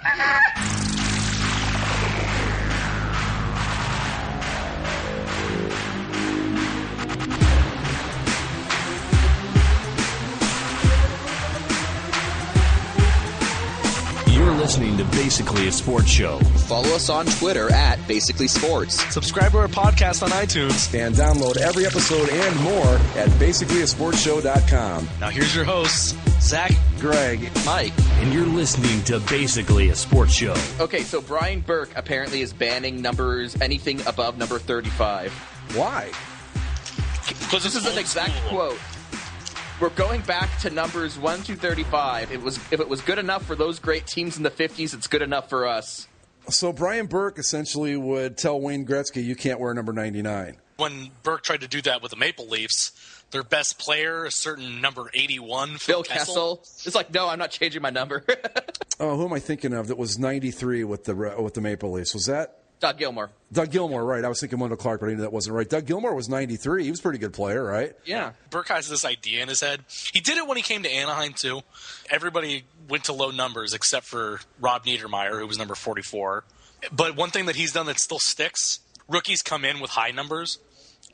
You're listening to Basically a Sports Show. Follow us on Twitter at Basically Sports. Subscribe to our podcast on iTunes. And download every episode and more at basicallyasportshow.com. Now here's your hosts, Zach, Greg, Mike. And you're listening to Basically a Sports Show. Okay, so Bryan Burke apparently is banning numbers, anything above number 35. Why? Because this is an exact quote. We're going back to numbers 1 through 35. If it was good enough for those great teams in the 50s, it's good enough for us. So Bryan Burke essentially would tell Wayne Gretzky, you can't wear number 99. When Burke tried to do that with the Maple Leafs, their best player, a certain number 81, Phil Kessel. It's like, no, I'm not changing my number. Oh, who am I thinking of that was 93 with the Maple Leafs? Was that? Doug Gilmour. Doug Gilmour, right. I was thinking Wendell Clark, but I knew that wasn't right. Doug Gilmour was 93. He was a pretty good player, right? Yeah. Burke has this idea in his head. He did it when he came to Anaheim, too. Everybody went to low numbers except for Rob Niedermeyer, who was number 44. But one thing that he's done that still sticks, rookies come in with high numbers,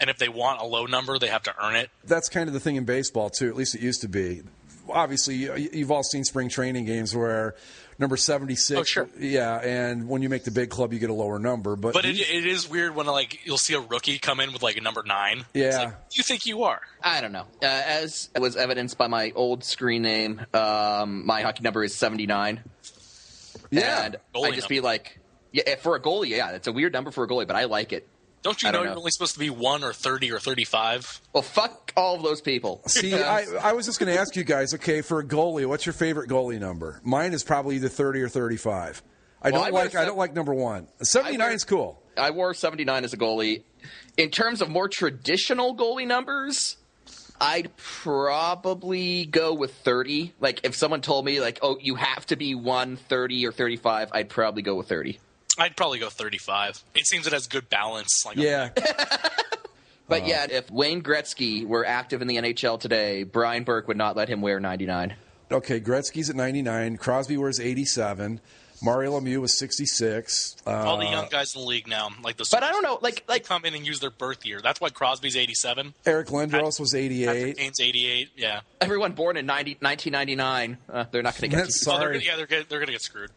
and if they want a low number, they have to earn it. That's kind of the thing in baseball, too. At least it used to be. Obviously, you've all seen spring training games where number 76. Oh, sure. Yeah, and when you make the big club, you get a lower number. But it is weird when you'll see a rookie come in with a number 9. Yeah. It's like, you think you are? I don't know. As was evidenced by my old screen name, my hockey number is 79. Yeah. And Goalie I'd just be like, yeah, for a goalie, yeah, it's a weird number for a goalie, but I like it. Don't you know you're only supposed to be 1 or 30 or 35? Well, fuck all of those people. See, I was just going to ask you guys, okay, for a goalie, what's your favorite goalie number? Mine is probably either 30 or 35. I don't like number 1. 79 is cool. I wore 79 as a goalie. In terms of more traditional goalie numbers, I'd probably go with 30. Like, if someone told me, oh, you have to be 1, 30, or 35, I'd probably go with 30. I'd probably go 35. It seems it has good balance. Yeah. But yeah, if Wayne Gretzky were active in the NHL today, Bryan Burke would not let him wear 99. Okay, Gretzky's at 99. Crosby wears 87. Mario Lemieux was 66. All the young guys in the league now, but I don't know, they come in and use their birth year. That's why Crosby's 87. Eric Lindros was 88. Patrick Kane's 88. Yeah. Everyone born in 1999, they're not going to get you. Sorry. They're going to get screwed.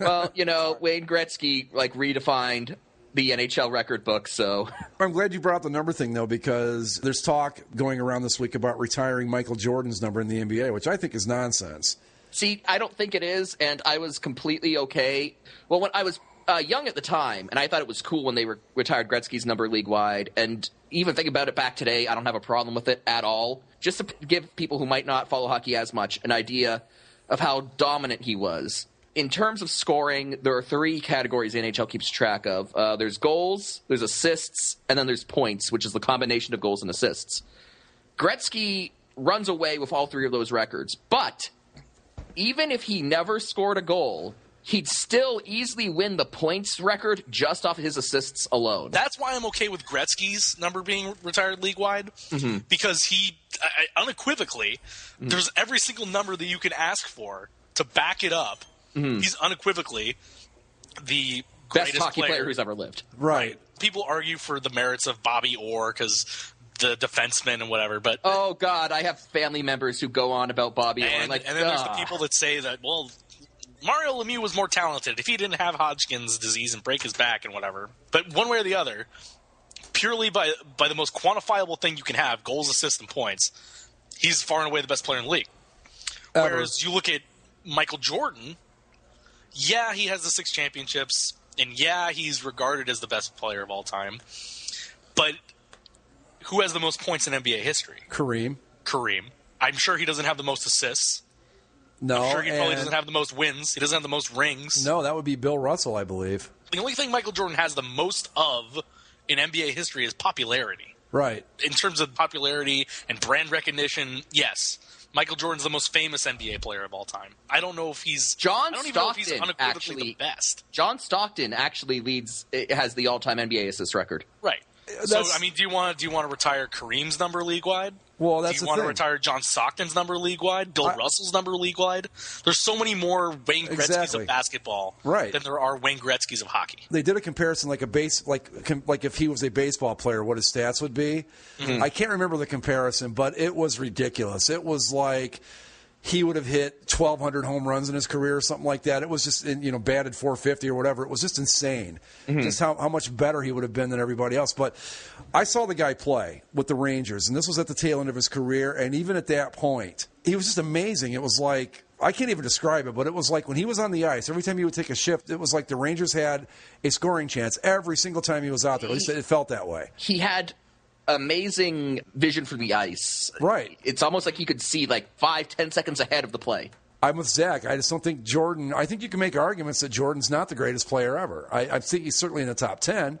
Well, Wayne Gretzky redefined the NHL record book, so. I'm glad you brought up the number thing, though, because there's talk going around this week about retiring Michael Jordan's number in the NBA, which I think is nonsense. See, I don't think it is, and I was completely okay. Well, when I was young at the time, and I thought it was cool when they retired Gretzky's number league-wide, and even thinking about it back today, I don't have a problem with it at all. Just to give people who might not follow hockey as much an idea of how dominant he was. In terms of scoring, there are 3 categories the NHL keeps track of. There's goals, there's assists, and then there's points, which is the combination of goals and assists. Gretzky runs away with all 3 of those records, but even if he never scored a goal, he'd still easily win the points record just off his assists alone. That's why I'm okay with Gretzky's number being retired league-wide, because he, unequivocally, there's every single number that you can ask for to back it up. He's unequivocally the best greatest hockey player who's ever lived. Right. People argue for the merits of Bobby Orr because the defenseman and whatever, but oh god, I have family members who go on about Bobby Orr. And then there's the people that say that, well, Mario Lemieux was more talented if he didn't have Hodgkin's disease and break his back and whatever. But one way or the other, purely by the most quantifiable thing you can have, goals, assists, and points, he's far and away the best player in the league. Whereas you look at Michael Jordan, yeah, he has the 6 championships, and yeah, he's regarded as the best player of all time. But who has the most points in NBA history? Kareem. I'm sure he doesn't have the most assists. No. I'm sure he probably doesn't have the most wins. He doesn't have the most rings. No, that would be Bill Russell, I believe. The only thing Michael Jordan has the most of in NBA history is popularity. Right. In terms of popularity and brand recognition, yes. Michael Jordan's the most famous NBA player of all time. I don't know if he's unequivocally the best. John Stockton actually has the all-time NBA assist record. Right. So, I mean, do you want to retire Kareem's number league-wide? Well, that's do you want to retire John Stockton's number league-wide? Bill Russell's number league-wide? There's so many more Wayne Gretzky's of basketball than there are Wayne Gretzky's of hockey. They did a comparison like if he was a baseball player, what his stats would be. Mm-hmm. I can't remember the comparison, but it was ridiculous. It was like he would have hit 1,200 home runs in his career or something like that. It was just, batted 450 or whatever. It was just insane, just how much better he would have been than everybody else. But I saw the guy play with the Rangers, and this was at the tail end of his career, and even at that point, he was just amazing. It was like, I can't even describe it, but it was like when he was on the ice, every time he would take a shift, it was like the Rangers had a scoring chance every single time he was out there. At least it felt that way. He had amazing vision for the ice. Right. It's almost like he could see like 5-10 seconds ahead of the play. I'm with Zach. I just don't think Jordan – I think you can make arguments that Jordan's not the greatest player ever. I think he's certainly in the top 10,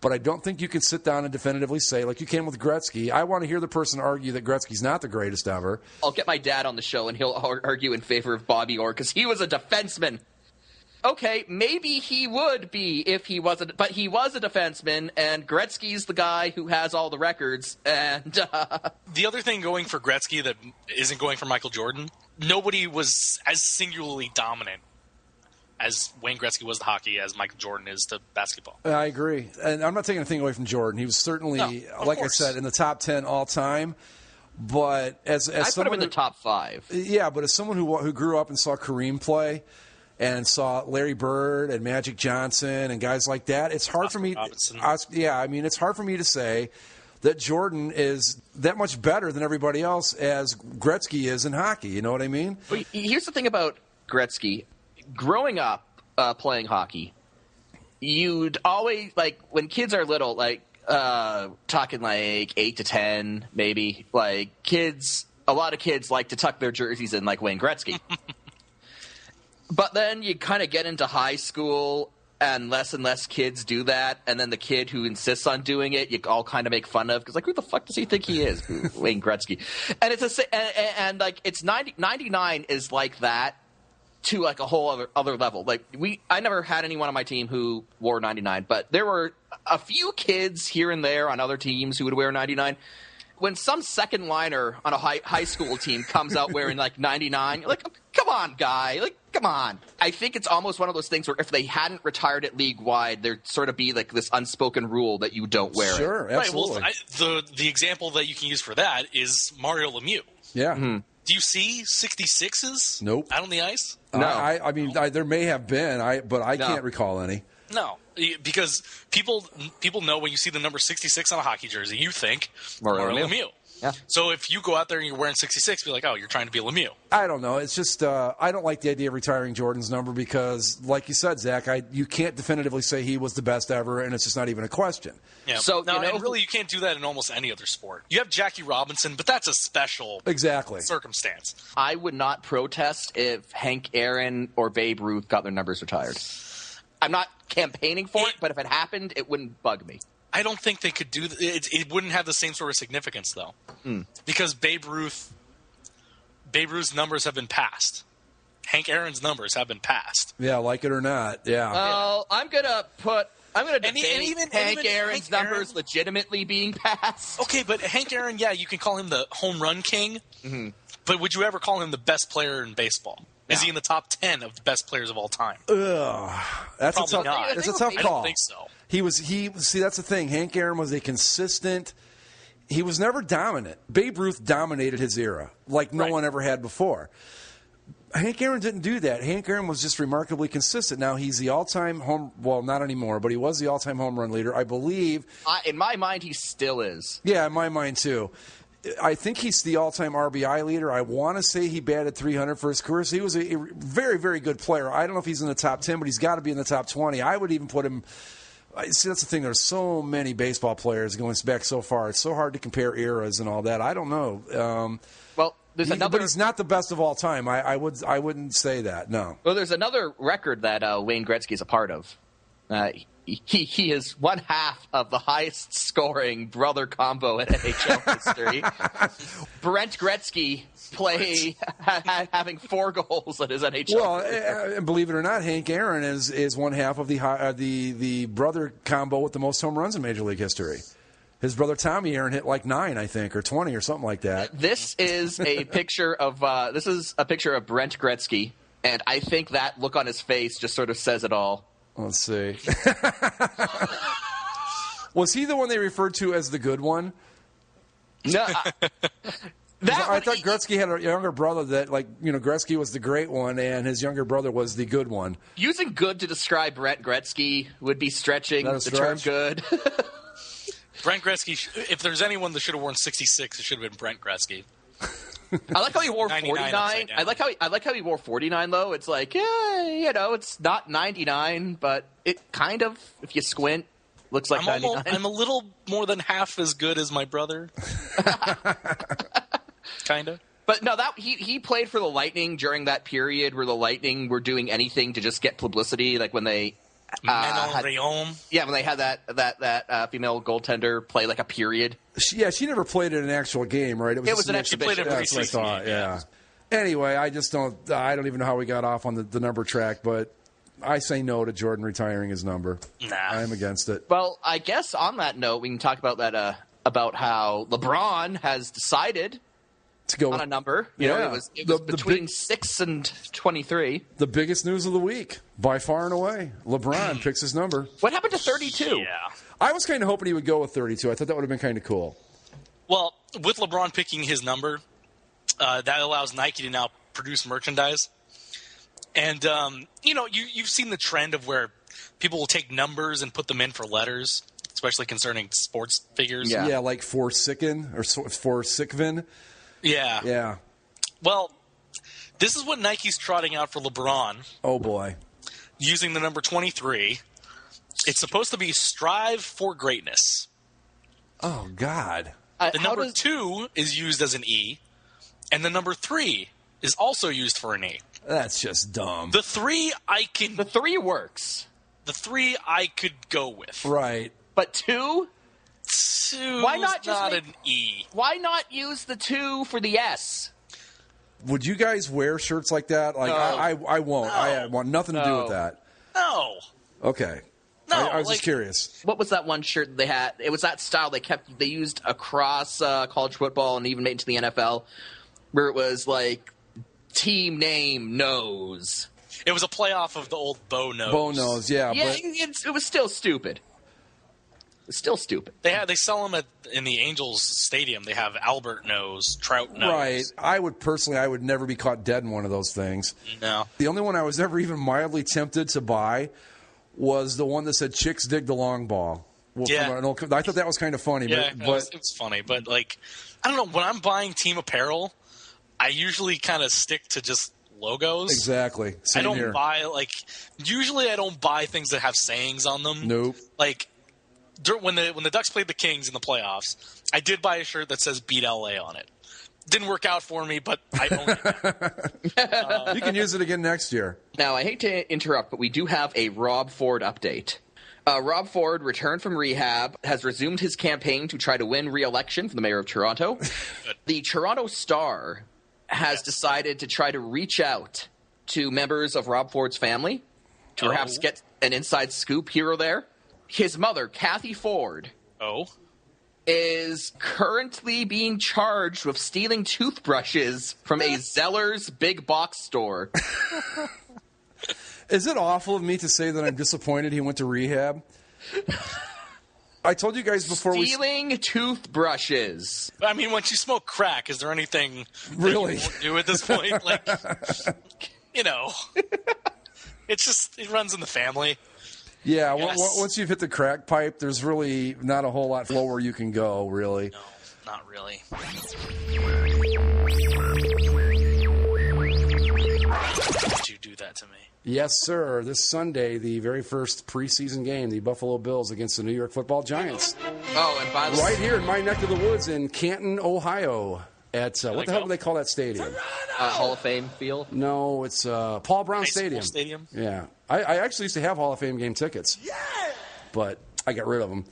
but I don't think you can sit down and definitively say, like you can with Gretzky. I want to hear the person argue that Gretzky's not the greatest ever. I'll get my dad on the show, and he'll argue in favor of Bobby Orr because he was a defenseman. Okay, maybe he would be if he wasn't, but he was a defenseman, and Gretzky's the guy who has all the records. And the other thing going for Gretzky that isn't going for Michael Jordan, nobody was as singularly dominant as Wayne Gretzky was to hockey as Michael Jordan is to basketball. I agree, and I'm not taking anything away from Jordan. He was certainly, like I said, in the top 10 all time. But as I someone put him in the top 5. Yeah, but as someone who grew up and saw Kareem play, and saw Larry Bird and Magic Johnson and guys like that, it's hard for me. It's hard for me to say that Jordan is that much better than everybody else as Gretzky is in hockey. You know what I mean? But here's the thing about Gretzky. Growing up playing hockey, you'd always, like, when kids are little, like, talking like 8 to 10, maybe, like, a lot of kids like to tuck their jerseys in like Wayne Gretzky. But then you kind of get into high school, and less kids do that. And then the kid who insists on doing it, you all kind of make fun of because, like, who the fuck does he think he is, Wayne Gretzky? And it's 99 is like that to like a whole other level. Like I never had anyone on my team who wore 99, but there were a few kids here and there on other teams who would wear 99. When some second liner on a high school team comes out wearing like 99, you're like, come on, guy. Like, come on. I think it's almost one of those things where if they hadn't retired it league-wide, there'd sort of be like this unspoken rule that you don't wear it. Sure, absolutely. Right, well, the example that you can use for that is Mario Lemieux. Yeah. Mm-hmm. Do you see 66s Nope. out on the ice? No. I mean, there may have been, but I can't recall any. No, because people know when you see the number 66 on a hockey jersey, you think Mario Lemieux. Yeah. So if you go out there and you're wearing 66, be like, oh, you're trying to be a Lemieux. I don't know. It's just I don't like the idea of retiring Jordan's number because, like you said, Zach, you can't definitively say he was the best ever, and it's just not even a question. Yeah. So and really, you can't do that in almost any other sport. You have Jackie Robinson, but that's a special circumstance. I would not protest if Hank Aaron or Babe Ruth got their numbers retired. I'm not campaigning for it, but if it happened, it wouldn't bug me. I don't think they could do it. Wouldn't have the same sort of significance, though, because Babe Ruth's numbers have been passed. Hank Aaron's numbers have been passed. Yeah, like it or not. Yeah. Well, I'm gonna debate Hank Aaron's numbers legitimately being passed. Okay, but Hank Aaron, yeah, you can call him the home run king, but would you ever call him the best player in baseball? Is he in the top 10 of the best players of all time? That's Probably a tough. not. It's a tough call. I don't think so. See, that's the thing. Hank Aaron was a consistent. He was never dominant. Babe Ruth dominated his era like no one ever had before. Hank Aaron didn't do that. Hank Aaron was just remarkably consistent. Now he's the all-time not anymore, but he was the all-time home run leader, I believe. In my mind, he still is. Yeah, in my mind too. I think he's the all-time RBI leader. I want to say he batted 300 for his career. So he was a very, very good player. I don't know if he's in the top 10, but he's got to be in the top 20. I would even put him. See, that's the thing. There's so many baseball players going back so far. It's so hard to compare eras and all that. I don't know. Well, there's another. But he's not the best of all time. I wouldn't say that. No. Well, there's another record that Wayne Gretzky is a part of. he is one half of the highest scoring brother combo in NHL history. Brent Gretzky having 4 goals in his NHL. Well, believe it or not, Hank Aaron is one half of the brother combo with the most home runs in Major League history. His brother Tommy Aaron hit like 9, I think, or 20 or something like that. This is a picture of Brent Gretzky, and I think that look on his face just sort of says it all. Let's see. Was he the one they referred to as the good one? No. I thought Gretzky had a younger brother that, Gretzky was the great one, and his younger brother was the good one. Using good to describe Brent Gretzky would be stretching the term good. Brent Gretzky, if there's anyone that should have worn 66, it should have been Brent Gretzky. I like how he wore 49. I like how he wore 49 though. It's like, it's not 99, but it kind of, if you squint, looks like 99. I'm a little more than half as good as my brother. Kind of. But no, he played for the Lightning during that period where the Lightning were doing anything to just get publicity, like when they when they had that female goaltender play like a period. She never played in an actual game, right? It was an exhibition. That's what I thought. Yeah. Anyway, I don't even know how we got off on the number track, but I say no to Jordan retiring his number. Nah, I'm against it. Well, I guess on that note, we can talk about that about how LeBron has decided to go on a number. It was between 6 and 23. The biggest news of the week, by far and away. LeBron picks his number. What happened to 32? Yeah. I was kind of hoping he would go with 32. I thought that would have been kind of cool. Well, with LeBron picking his number, that allows Nike to now produce merchandise. And, you've seen the trend of where people will take numbers and put them in for letters, especially concerning sports figures. Yeah, like Forsicken or Forsickvin. Yeah. Well, this is what Nike's trotting out for LeBron. Oh, boy. Using the number 23. It's supposed to be strive for greatness. Oh, God. The number 2 is used as an E, and the number 3 is also used for an E. That's just dumb. The 3 works. The 3 I could go with. Right. But 2? 2 why not not an E? Why not use the 2 for the S? Would you guys wear shirts like that? Like, no. I won't. No. I want nothing to do with that. No. Okay. No, I was just curious. What was that one shirt they had? It was that style they used across college football and even made it to the NFL, where it was like team name nose. It was a playoff of the old Bo Nose. Bo Nose, yeah. Yeah, it was still stupid. It's still stupid. They sell them in the Angels stadium. They have Albert Nose, Trout Nose. Right. I would never be caught dead in one of those things. No. The only one I was ever even mildly tempted to buy was the one that said "Chicks dig the long ball." Well, yeah. I thought that was kind of funny. Yeah, but it was funny. But, I don't know. When I'm buying team apparel, I usually kind of stick to just logos. Exactly. Same I don't here. buy, usually I don't buy things that have sayings on them. Nope. When the Ducks played the Kings in the playoffs, I did buy a shirt that says "Beat LA" on it. Didn't work out for me, but I own it. You can use it again next year. Now, I hate to interrupt, but we do have a Rob Ford update. Rob Ford returned from rehab, has resumed his campaign to try to win re-election for the mayor of Toronto. The Toronto Star has decided to try to reach out to members of Rob Ford's family to perhaps get an inside scoop here or there. His mother, Kathy Ford, is currently being charged with stealing toothbrushes from a Zeller's big box store. Is it awful of me to say that I'm disappointed he went to rehab? I told you guys before stealing toothbrushes. I mean, once you smoke crack, is there anything really that you won't do at this point? It runs in the family. Yeah, once you've hit the crack pipe, there's really not a whole lot lower you can go, really. No, not really. Did you do that to me? Yes, sir. This Sunday, the very first preseason game, the Buffalo Bills against the New York Football Giants. Oh, and by the right here in my neck of the woods in Canton, Ohio. At what the hell do they call that stadium? Hall of Fame field? No, it's Paul Brown Stadium. Stadium. Yeah, I actually used to have Hall of Fame game tickets. Yeah. but I got rid of them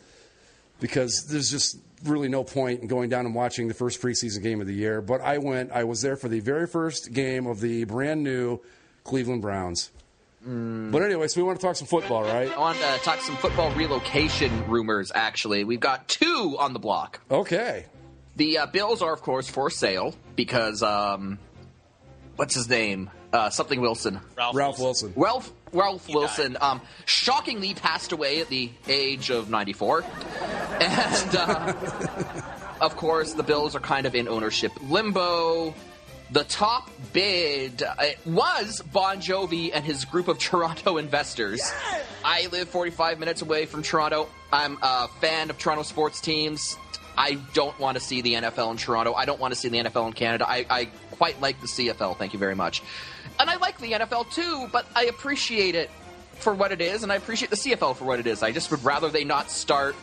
because there's just really no point in going down and watching the first preseason game of the year. But I was there for the very first game of the brand new Cleveland Browns. But anyway, so we want to talk some football, right? I want to talk some football relocation rumors, actually. We've got 2 on the block. Okay. The Bills are, of course, for sale because, what's his name? Something Wilson. Ralph Wilson. Ralph Wilson shockingly passed away at the age of 94. And, of course, the Bills are kind of in ownership limbo. The top bid was Bon Jovi and his group of Toronto investors. Yes! I live 45 minutes away from Toronto. I'm a fan of Toronto sports teams. I don't want to see the NFL in Toronto. I don't want to see the NFL in Canada. I quite like the CFL, thank you very much. And I like the NFL too, but I appreciate it for what it is, and I appreciate the CFL for what it is. I just would rather they not start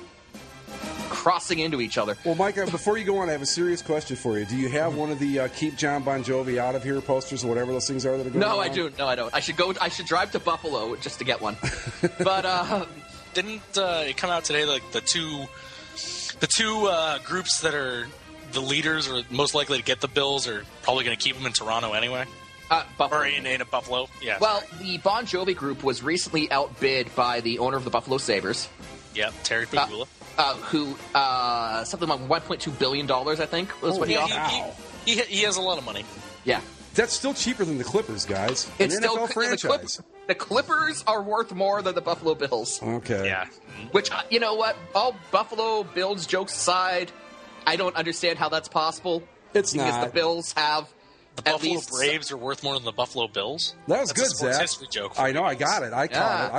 crossing into each other. Well, Mike, before you go on, I have a serious question for you. Do you have one of the Keep John Bon Jovi Out of Here posters or whatever those things are that are going on? No, I do. No, I don't. I should drive to Buffalo just to get one. But didn't it come out today? Like the two groups that are the leaders or most likely to get the Bills are probably going to keep them in Toronto anyway. Buffalo. Or in Buffalo. Yeah. Well, the Bon Jovi group was recently outbid by the owner of the Buffalo Sabres. Yeah, Terry Pegula. Who something like $1.2 billion, I think, was what he offered. He has a lot of money. Yeah. That's still cheaper than the Clippers, guys. It's an still NFL franchise. The Clippers are worth more than the Buffalo Bills. Okay. Yeah. Which, you know what? All Buffalo Bills jokes aside, I don't understand how that's possible. It's because not. The Bills have the Buffalo Braves are worth more than the Buffalo Bills. That was That's good, a sports Zach. history joke. I know. I got it. I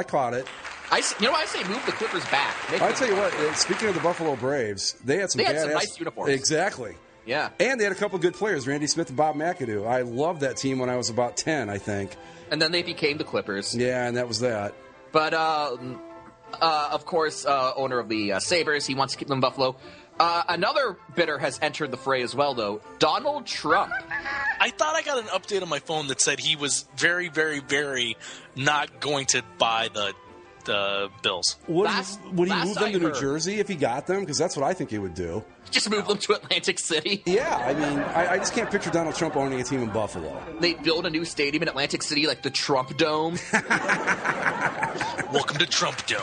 caught it. I say move the Clippers back. I'll tell you what, speaking of the Buffalo Braves, they had some nice uniforms. Exactly. Yeah. And they had a couple good players, Randy Smith and Bob McAdoo. I loved that team when I was about 10, I think. And then they became the Clippers. Yeah, and that was that. But, of course, owner of the Sabres, he wants to keep them in Buffalo. Another bidder has entered the fray as well, though. Donald Trump. I thought I got an update on my phone that said he was very, very, very not going to buy the Bills. Would he move them to New Jersey if he got them? Because that's what I think he would do. Just move them to Atlantic City. Yeah, I mean, I just can't picture Donald Trump owning a team in Buffalo. They build a new stadium in Atlantic City, like the Trump Dome. Welcome to Trump Dome.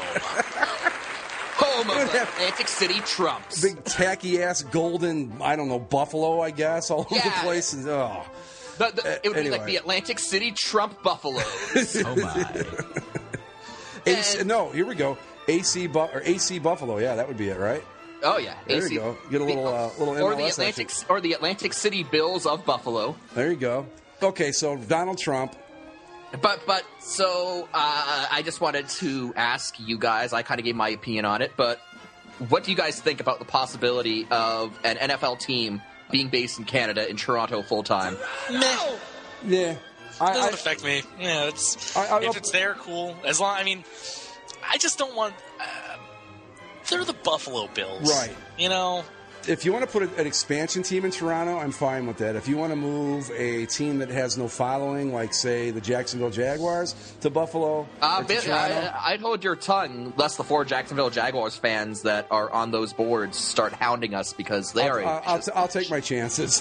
Home of Atlantic City Trumps. Big tacky-ass golden, I don't know, buffalo, I guess, all over the place. And, it would be like the Atlantic City Trump Buffaloes. Oh, my. No, here we go. AC Buffalo. Yeah, that would be it, right? Oh yeah, there you go. Get a little MLS or the Atlantic City Bills of Buffalo. There you go. Okay, so Donald Trump. But so I just wanted to ask you guys. I kind of gave my opinion on it, but what do you guys think about the possibility of an NFL team being based in Canada in Toronto full time? Meh. Yeah. It doesn't affect me. Yeah, if it's there, cool. As long, I mean, I just don't want. They're the Buffalo Bills, right? You know, if you want to put an expansion team in Toronto, I'm fine with that. If you want to move a team that has no following, like say the Jacksonville Jaguars, to Buffalo, I'd hold your tongue, lest the 4 Jacksonville Jaguars fans that are on those boards start hounding us because they are. I'll take my chances.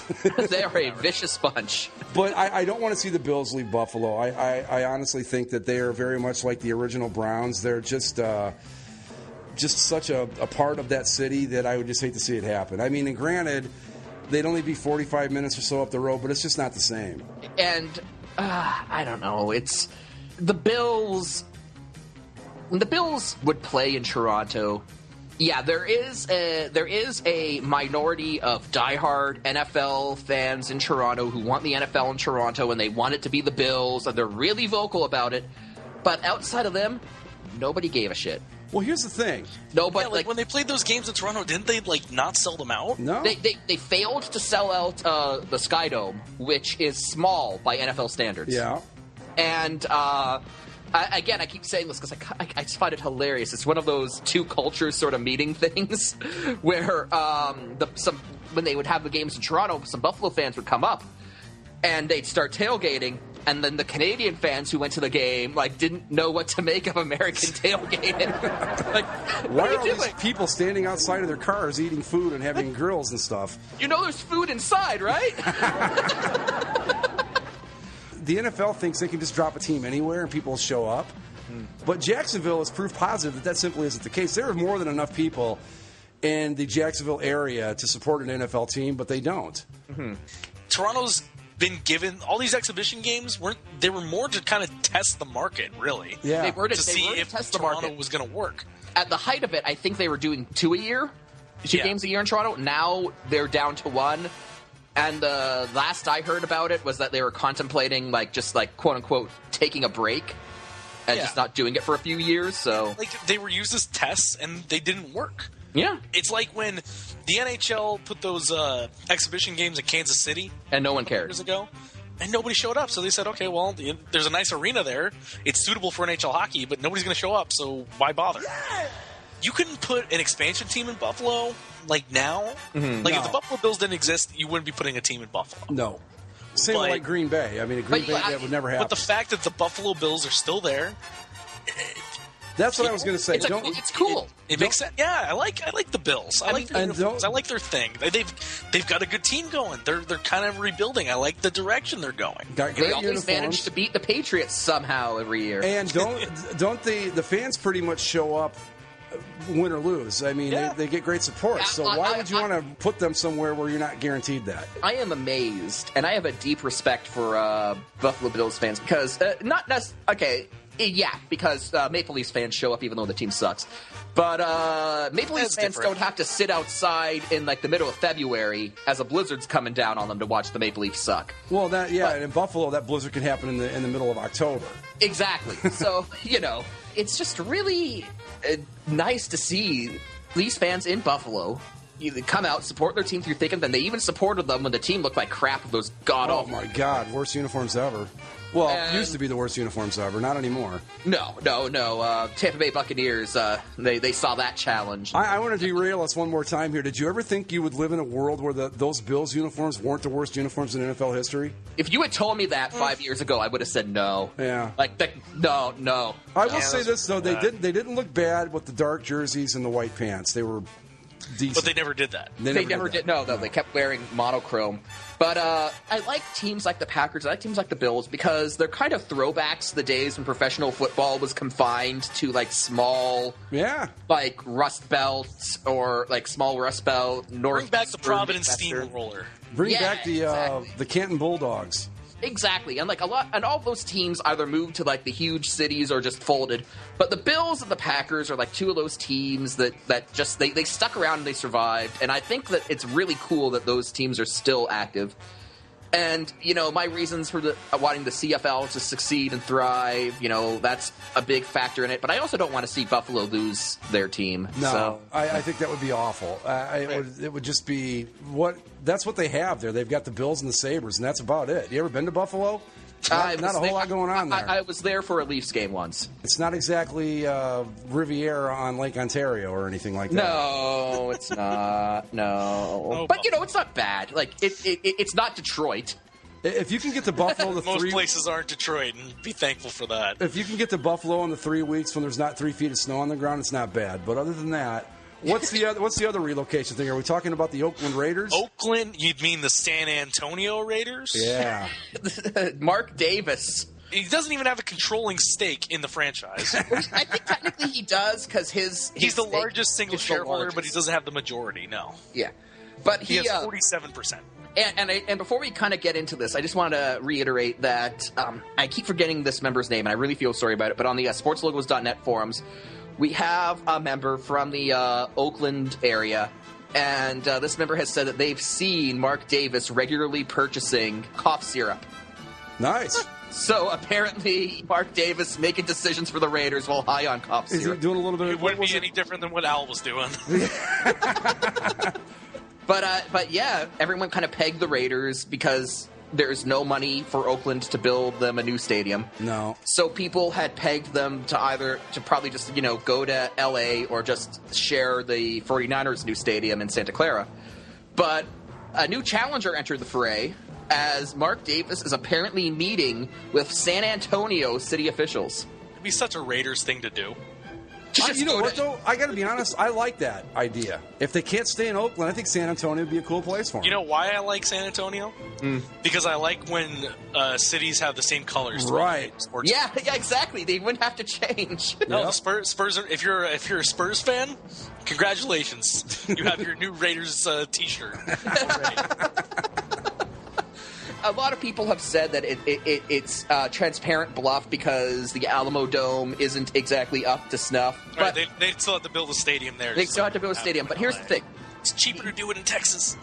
They are a vicious bunch. But I don't want to see the Bills leave Buffalo. I honestly think that they are very much like the original Browns. They're just such a part of that city that I would just hate to see it happen. I mean, and granted, they'd only be 45 minutes or so up the road, but it's just not the same. And I don't know. It's the Bills. When the Bills would play in Toronto, yeah, there is a minority of diehard NFL fans in Toronto who want the NFL in Toronto and they want it to be the Bills and they're really vocal about it. But outside of them, nobody gave a shit. Well, here's the thing. No, but like when they played those games in Toronto, didn't they not sell them out? No, they failed to sell out the Sky Dome, which is small by NFL standards. Yeah, and again, I keep saying this because I just find it hilarious. It's one of those two cultures sort of meeting things, where when they would have the games in Toronto, some Buffalo fans would come up and they'd start tailgating. and then the Canadian fans who went to the game like didn't know what to make of American tailgating. Like, why are all these people standing outside of their cars eating food and having grills and stuff? You know there's food inside, right? The NFL thinks they can just drop a team anywhere and people will show up. But Jacksonville has proved positive that simply isn't the case. There are more than enough people in the Jacksonville area to support an NFL team, but they don't. Toronto's been given all these exhibition games. They were more to kind of test the market, really. Yeah, They were to see if test the Toronto market. was going to work. At the height of it, I think they were doing two games a year in Toronto. Now they're down to one. And the last I heard about it was that they were contemplating, quote unquote, taking a break and just not doing it for a few years. So, they were used as tests, and they didn't work. Yeah, it's like when the NHL put those exhibition games in Kansas City, and no one cared years ago, and nobody showed up. So they said, "Okay, well, there's a nice arena there. It's suitable for NHL hockey, but nobody's going to show up. So why bother?" Yeah. You couldn't put an expansion team in Buffalo now. If the Buffalo Bills didn't exist, you wouldn't be putting a team in Buffalo. No. Same like Green Bay. I mean, Green Bay, that would never happen. But the fact that the Buffalo Bills are still there... That's what I was going to say. It's cool. It makes sense. Yeah, I like the Bills. I like their uniforms. I like their thing. They've got a good team going. They're kind of rebuilding. I like the direction they're going. They always manage to beat the Patriots somehow every year. And don't the fans pretty much show up win or lose? I mean, they get great support. So why would you want to put them somewhere where you're not guaranteed that? I am amazed, and I have a deep respect for Buffalo Bills fans because because Maple Leafs fans show up even though the team sucks. But Maple Leafs fans don't have to sit outside in the middle of February as a blizzard's coming down on them to watch the Maple Leafs suck. Well, and in Buffalo, that blizzard can happen in the middle of October. Exactly. So it's just really nice to see Leafs fans in Buffalo come out, support their team through thick and thin. They even supported them when the team looked like crap with those god-awful. Oh my God, worst uniforms ever. Well, it used to be the worst uniforms ever, not anymore. No. Tampa Bay Buccaneers, they saw that challenge. I want to derail us one more time here. Did you ever think you would live in a world where those Bills uniforms weren't the worst uniforms in NFL history? If you had told me that 5 years ago, I would have said no. Yeah. No. I will say this, though. They didn't look bad with the dark jerseys and the white pants. They were decent. But they never did that. They never did. No, they kept wearing monochrome. But I like teams like the Packers. I like teams like the Bills because they're kind of throwbacks to the days when professional football was confined to small, Rust Belts or small Rust Belt. Bring back the Providence Steamroller. Bring back the Canton Bulldogs. Exactly, and all those teams either moved to the huge cities or just folded. But the Bills and the Packers are two of those teams that just they stuck around and they survived. And I think that it's really cool that those teams are still active. And my reasons for wanting the CFL to succeed and thrive, that's a big factor in it. But I also don't want to see Buffalo lose their team. No, so. I think that would be awful. It would just be that's what they have there. They've got the Bills and the Sabres, and that's about it. You ever been to Buffalo? Not a whole lot going on there. I was there for a Leafs game once. It's not exactly Riviera on Lake Ontario or anything like that. No, it's not. No. But, it's not bad. It's not Detroit. If you can get to Buffalo most places aren't Detroit, and be thankful for that. If you can get to Buffalo in the 3 weeks when there's not 3 feet of snow on the ground, it's not bad. But other than that, what's the other relocation thing? Are we talking about the Oakland Raiders? Oakland? You'd mean the San Antonio Raiders? Yeah. Mark Davis. He doesn't even have a controlling stake in the franchise. I think technically he does because he's the largest single shareholder, but he doesn't have the majority. No. Yeah, but he has 47%. And before we kind of get into this, I just want to reiterate that I keep forgetting this member's name, and I really feel sorry about it. But on the sportslogos.net forums, we have a member from the Oakland area, and this member has said that they've seen Mark Davis regularly purchasing cough syrup. Nice. So apparently, Mark Davis making decisions for the Raiders while high on cough syrup. Is he doing a little bit? It wouldn't be any different than what Al was doing. But yeah, everyone kind of pegged the Raiders because there's no money for Oakland to build them a new stadium. No. So people had pegged them to probably just, go to L.A. or just share the 49ers' new stadium in Santa Clara. But a new challenger entered the fray, as Mark Davis is apparently meeting with San Antonio city officials. It'd be such a Raiders thing to do. You know what, though? I got to be honest. I like that idea. If they can't stay in Oakland, I think San Antonio would be a cool place for them. You know why I like San Antonio? Because I like when cities have the same colors. Right. Yeah, exactly. They wouldn't have to change. No, the Spurs are, if you're a Spurs fan, congratulations. You have your new Raiders T-shirt already. A lot of people have said that it's transparent bluff because the Alamo Dome isn't exactly up to snuff. But right, they still have to build a stadium there. They still have to build a stadium. But here's the thing. It's cheaper to do it in Texas.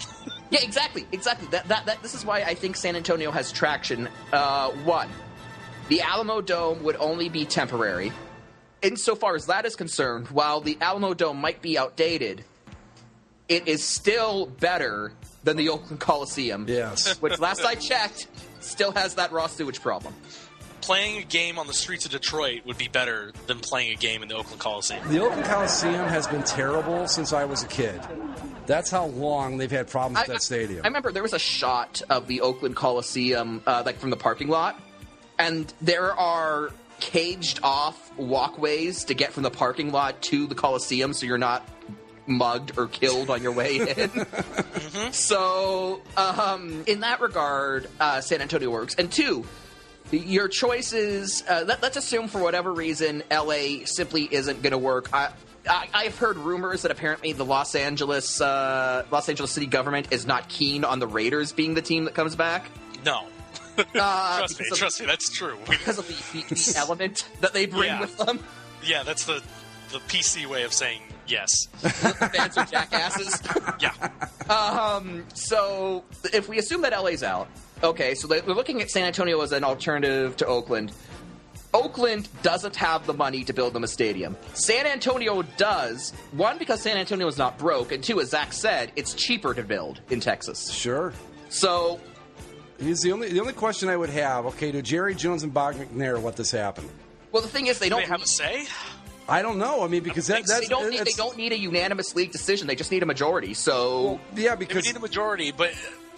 Yeah, exactly. This is why I think San Antonio has traction. One, the Alamo Dome would only be temporary. Insofar as that is concerned, while the Alamo Dome might be outdated, it is still better than the Oakland Coliseum. Yes. Which, last I checked, still has that raw sewage problem. Playing a game on the streets of Detroit would be better than playing a game in the Oakland Coliseum. The Oakland Coliseum has been terrible since I was a kid. That's how long they've had problems with that stadium. I remember there was a shot of the Oakland Coliseum, like from the parking lot, and there are caged-off walkways to get from the parking lot to the Coliseum, so you're not mugged or killed on your way in. Mm-hmm. So, in that regard, San Antonio works. And two, your choices, let's assume for whatever reason LA simply isn't going to work. I've heard rumors that apparently the Los Angeles city government is not keen on the Raiders being the team that comes back. No. Trust me, that's true. Because of the element that they bring with them. Yeah, that's the PC way of saying yes. The fans are jackasses. Yeah. So if we assume that LA's out, okay, so we're looking at San Antonio as an alternative to Oakland. Oakland doesn't have the money to build them a stadium. San Antonio does. One, because San Antonio is not broke, and two, as Zach said, it's cheaper to build in Texas. Sure. So here's the only question I would have. Okay, do Jerry Jones and Bob McNair let this happen? Well, the thing is, they don't have a say. I don't know. I mean, because they don't need a unanimous league decision. They just need a majority. So well, yeah, because they need a majority, but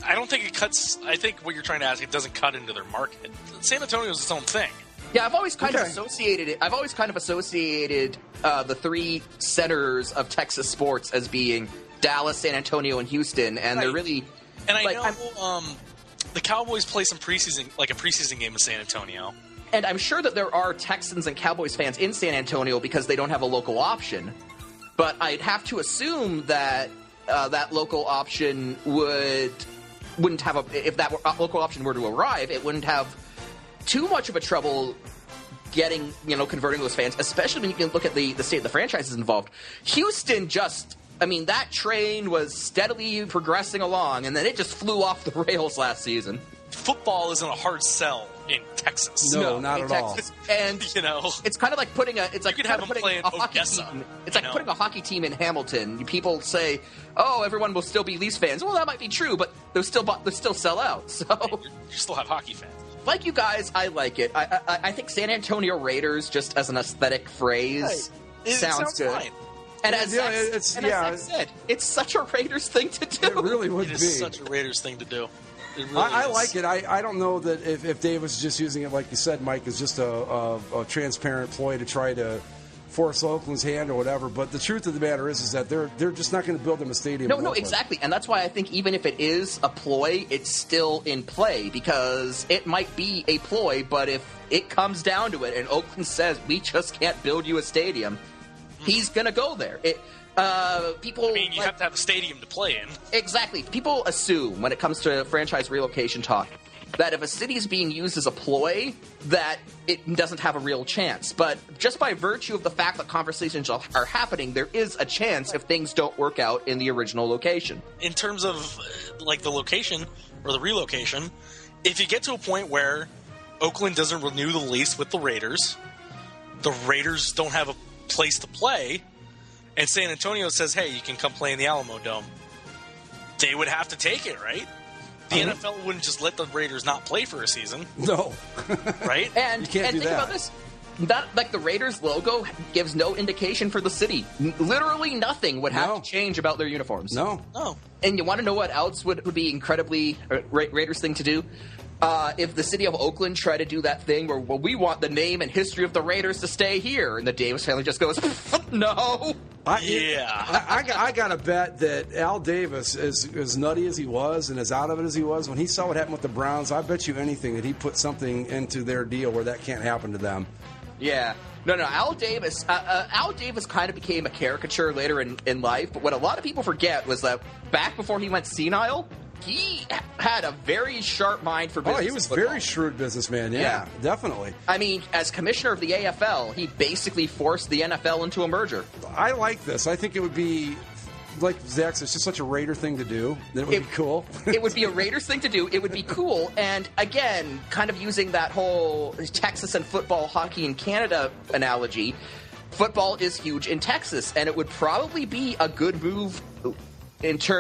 I don't think it cuts. I think what you're trying to ask, it doesn't cut into their market. San Antonio is its own thing. Yeah, I've always kind of associated it. I've always kind of associated the three centers of Texas sports as being Dallas, San Antonio, and Houston, and they're really. And I know the Cowboys play some preseason, like a preseason game in San Antonio. And I'm sure that there are Texans and Cowboys fans in San Antonio because they don't have a local option. But I'd have to assume that that local option wouldn't have if that local option were to arrive, it wouldn't have too much of a trouble getting, converting those fans, especially when you can look at the state of the franchises involved. Houston that train was steadily progressing along, and then it just flew off the rails last season. Football isn't a hard sell in Texas. No, not at Texas. all. And it's kind of like putting a hockey team in Hamilton. People say, "Oh, everyone will still be Leafs fans." Well, that might be true, but they'll still sell out. So you still have hockey fans. Like you guys, I like it. I think San Antonio Raiders, just as an aesthetic phrase, sounds good. Fine. And as Zach said, it's such a Raiders thing to do. It really would be. It is such a Raiders thing to do. I like it. I don't know that if Dave was just using it, like you said, Mike, as just a transparent ploy to try to force Oakland's hand or whatever. But the truth of the matter is that they're just not going to build them a stadium. No, exactly. And that's why I think even if it is a ploy, it's still in play because it might be a ploy, but if it comes down to it and Oakland says, we just can't build you a stadium, he's going to go there. You have to have a stadium to play in. Exactly. People assume when it comes to franchise relocation talk that if a city is being used as a ploy, that it doesn't have a real chance. But just by virtue of the fact that conversations are happening, there is a chance if things don't work out in the original location. In terms of the location or the relocation, if you get to a point where Oakland doesn't renew the lease with the Raiders don't have a place to play, and San Antonio says, hey, you can come play in the Alamo Dome, they would have to take it, right? The NFL wouldn't just let the Raiders not play for a season. No. Right? And think about this. that like the Raiders logo gives no indication for the city. Literally nothing would have to change about their uniforms. No. And you want to know what else would be incredibly Raiders thing to do? If the city of Oakland tried to do that thing where, well, we want the name and history of the Raiders to stay here, and the Davis family just goes, no. I got to bet that Al Davis, as nutty as he was and as out of it as he was, when he saw what happened with the Browns, I bet you anything that he put something into their deal where that can't happen to them. Yeah. No, Al Davis kind of became a caricature later in life, but what a lot of people forget was that back before he went senile, he had a very sharp mind for business. Oh, he was a very shrewd businessman, yeah, definitely. I mean, as commissioner of the AFL, he basically forced the NFL into a merger. I like this. I think it would be, like Zach said, it's just such a Raider thing to do. That it would be cool. It would be a Raiders thing to do. It would be cool. And again, kind of using that whole Texas and football, hockey in Canada analogy, football is huge in Texas, and it would probably be a good move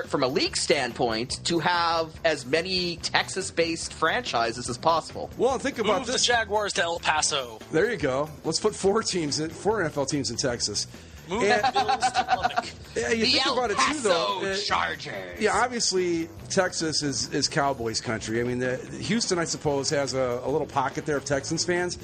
from a league standpoint to have as many Texas-based franchises as possible. Well, think about Move this. the Jaguars to El Paso. There you go. Let's put four NFL teams in Texas. Move the Bills to Lubbock. Yeah, you think about it too, though. Chargers. Yeah, obviously Texas is Cowboys country. I mean, Houston, I suppose, has a little pocket there of Texans fans.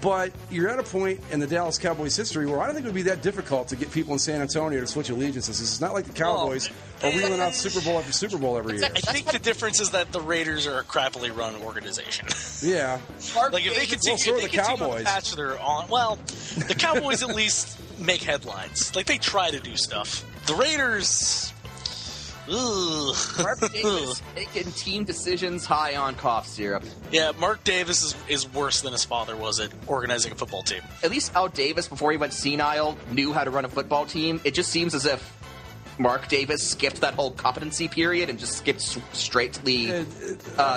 But you're at a point in the Dallas Cowboys history where I don't think it would be that difficult to get people in San Antonio to switch allegiances. It's not like the Cowboys are reeling out Super Bowl after Super Bowl every year. I think the difference is that the Raiders are a crappily run organization. Yeah. Like if they continue the Cowboys. On the patch they're on, well, the Cowboys at least make headlines. Like they try to do stuff. The Raiders. Mark Davis making team decisions high on cough syrup. Yeah, Mark Davis is worse than his father was at organizing a football team. At least Al Davis, before he went senile, knew how to run a football team. It just seems as if Mark Davis skipped that whole competency period and just skipped straight to the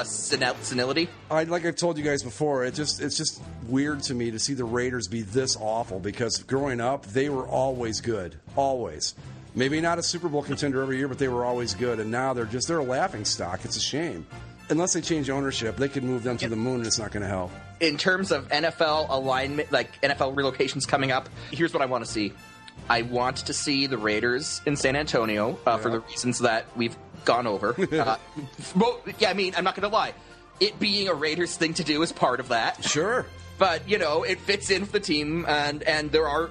senility. Like I've told you guys before, it's just weird to me to see the Raiders be this awful because growing up, they were always good. Always. Maybe not a Super Bowl contender every year, but they were always good. And now they're a laughing stock. It's a shame. Unless they change ownership, they could move them to the moon and it's not going to help. In terms of NFL alignment, like NFL relocations coming up, here's what I want to see. I want to see the Raiders in San Antonio for the reasons that we've gone over. I mean, I'm not going to lie. It being a Raiders thing to do is part of that. Sure. But, it fits in with the team, and there are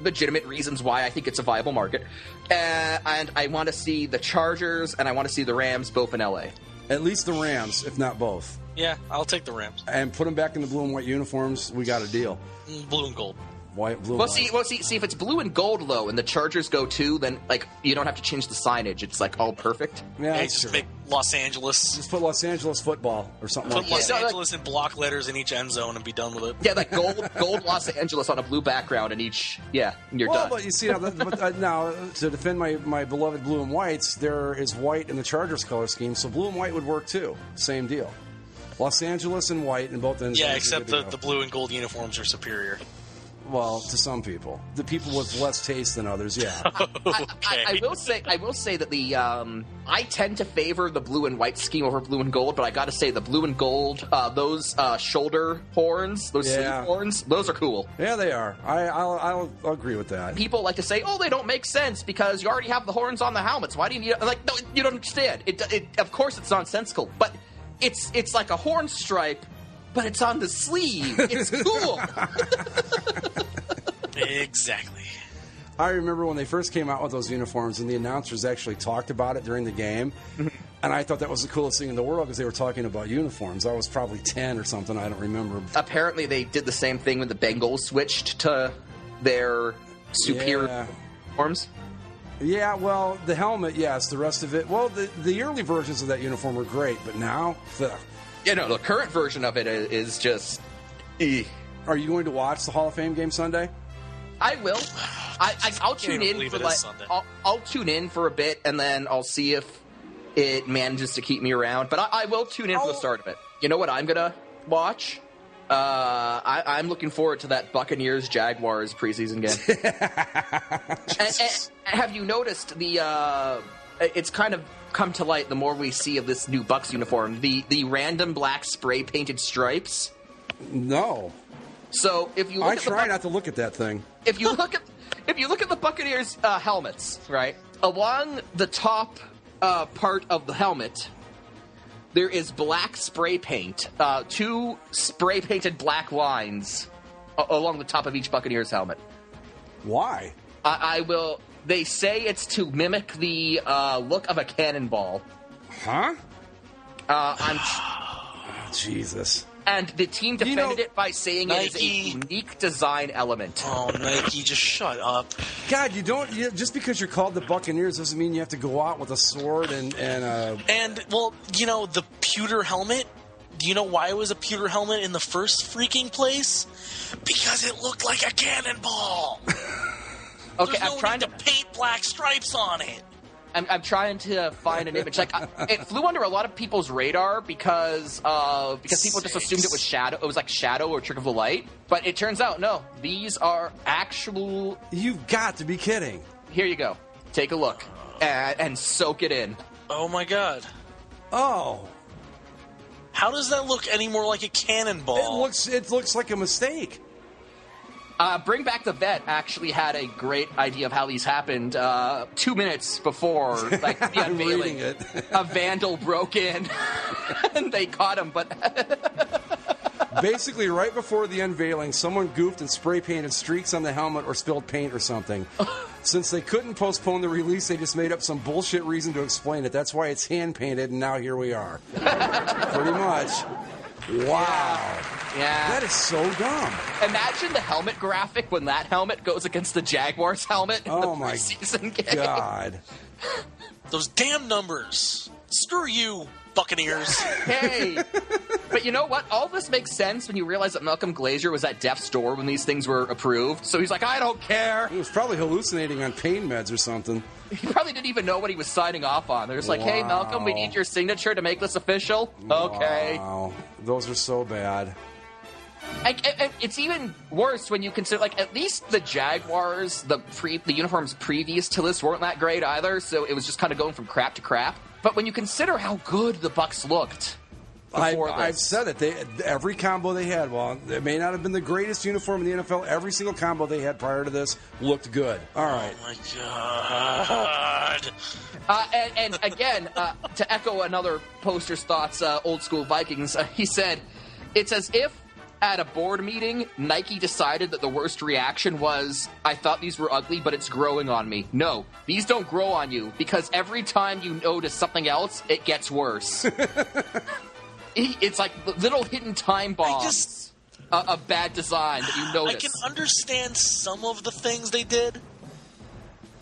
legitimate reasons why I think it's a viable market. And I want to see the Chargers and I want to see the Rams both in LA. At least the Rams, if not both. Yeah, I'll take the Rams. And put them back in the blue and white uniforms. We got a deal. Blue and gold. White, blue, well, and white. See, if it's blue and gold, though, and the Chargers go too, then, you don't have to change the signage. It's, all perfect. Yeah, just make Los Angeles. Just put Los Angeles football or something like that. Put Los Angeles in block letters in each end zone and be done with it. Yeah, gold Los Angeles on a blue background in each, and you're done. But you see, now to defend my beloved blue and whites, there is white in the Chargers color scheme, so blue and white would work too. Same deal. Los Angeles and white in both ends. Yeah, except the blue and gold uniforms are superior. Well, to some people, the people with less taste than others, yeah. Okay. I will say that the I tend to favor the blue and white scheme over blue and gold, but I got to say the blue and gold, those shoulder horns, those sleeve horns, those are cool. Yeah, they are. I'll agree with that. People like to say, "Oh, they don't make sense because you already have the horns on the helmets. Why do you need?" No, you don't understand. It of course it's nonsensical, but it's like a horn stripe. But it's on the sleeve. It's cool. Exactly. I remember when they first came out with those uniforms, and the announcers actually talked about it during the game. And I thought that was the coolest thing in the world because they were talking about uniforms. I was probably 10 or something. I don't remember. Apparently, they did the same thing when the Bengals switched to their superior uniforms. Yeah, well, the helmet, yes. The rest of it, well, the early versions of that uniform were great, but now, the current version of it is just. Are you going to watch the Hall of Fame game Sunday? I will. I'll tune in for I'll tune in for a bit, and then I'll see if it manages to keep me around. But I will tune in for the start of it. You know what I'm gonna watch? I'm looking forward to that Buccaneers Jaguars preseason game. and have you noticed it's kind of come to light the more we see of this new Bucs uniform, the random black spray painted stripes? No. So if you look try not to look at that thing. If you look at the Buccaneers helmets, right, along the top part of the helmet, there is black spray paint, 2 spray painted black lines along the top of each Buccaneers helmet. Why? They say it's to mimic the look of a cannonball. Huh? Jesus. And the team defended it by saying Nike. it is a unique design element. Oh, Nike, just shut up. God, just because you're called the Buccaneers doesn't mean you have to go out with a sword and well, the pewter helmet. Do you know why it was a pewter helmet in the first freaking place? Because it looked like a cannonball. Okay, There's no need to paint black stripes on it. I'm trying to find an image. Like it flew under a lot of people's radar because people just assumed it was shadow. It was like shadow or trick of the light. But it turns out no. These are actual. You've got to be kidding. Here you go. Take a look and soak it in. Oh my god. Oh. How does that look any more like a cannonball? It looks like a mistake. Bring Back the Vet actually had a great idea of how these happened 2 minutes before the unveiling. A vandal broke in and they caught him. But basically, right before the unveiling, someone goofed and spray painted streaks on the helmet or spilled paint or something. Since they couldn't postpone the release, they just made up some bullshit reason to explain it. That's why it's hand painted, and now here we are. Pretty much. Wow. Yeah. That is so dumb. Imagine the helmet graphic when that helmet goes against the Jaguars helmet in the preseason game. God. Those damn numbers. Screw you, Buccaneers. Hey. But you know what? All this makes sense when you realize that Malcolm Glazer was at death's door when these things were approved. So he's like, I don't care. He was probably hallucinating on pain meds or something. He probably didn't even know what he was signing off on. They're just like, hey, Malcolm, we need your signature to make this official. Okay. Wow. Those are so bad. And it's even worse when you consider, like, at least the Jaguars, the uniforms previous to this weren't that great either, so it was just kind of going from crap to crap. But when you consider how good the Bucs looked before this. I've said it. Every combo they had, well, it may not have been the greatest uniform in the NFL. Every single combo they had prior to this looked good. All right. Oh, my God. And again, to echo another poster's thoughts, old school Vikings, he said, it's as if at a board meeting, Nike decided that the worst reaction was, I thought these were ugly, but it's growing on me. No, these don't grow on you, because every time you notice something else, it gets worse. It's like little hidden time bombs of bad design that you notice. I can understand some of the things they did,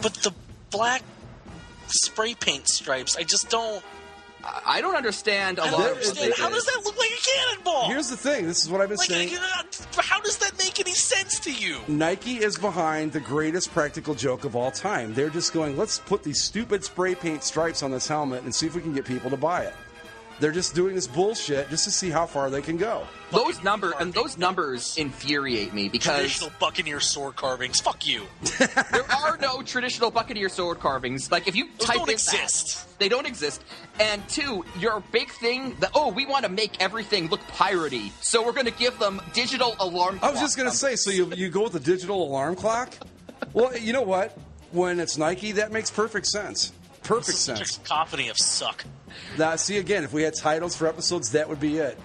but the black spray paint stripes, I just don't... I don't understand a lot of it. How does that look like a cannonball? Here's the thing. This is what I've been saying. How does that make any sense to you? Nike is behind the greatest practical joke of all time. They're just going, let's put these stupid spray paint stripes on this helmet and see if we can get people to buy it. They're just doing this bullshit just to see how far they can go. Those numbers infuriate me because traditional Buccaneer sword carvings. Fuck you. There are no traditional Buccaneer sword carvings. Like if you Those type don't in exist. They don't exist. And two, your big thing that we want to make everything look piratey, so we're going to give them digital alarm clock. I was just going to say, so you go with the digital alarm clock? Well, you know what? When it's Nike, that makes perfect sense. Perfect sense. It's a cacophony of suck. Now, see, again, if we had titles for episodes, that would be it.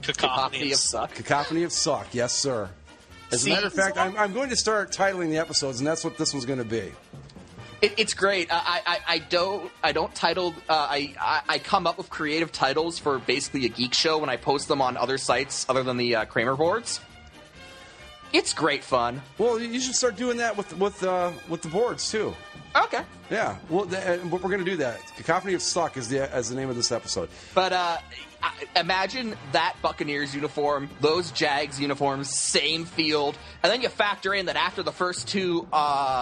Cacophony of suck. Cacophony of suck, yes, sir. As a matter of fact, I'm going to start titling the episodes, and that's what this one's going to be. It's great. I don't title. I come up with creative titles for basically a geek show when I post them on other sites other than the Kramer boards. It's great fun. Well, you should start doing that with the boards too. Okay. Yeah. Well, we're going to do that. Cacophony of Suck is the name of this episode. But imagine that Buccaneers uniform, those Jags uniforms, same field, and then you factor in that after the first two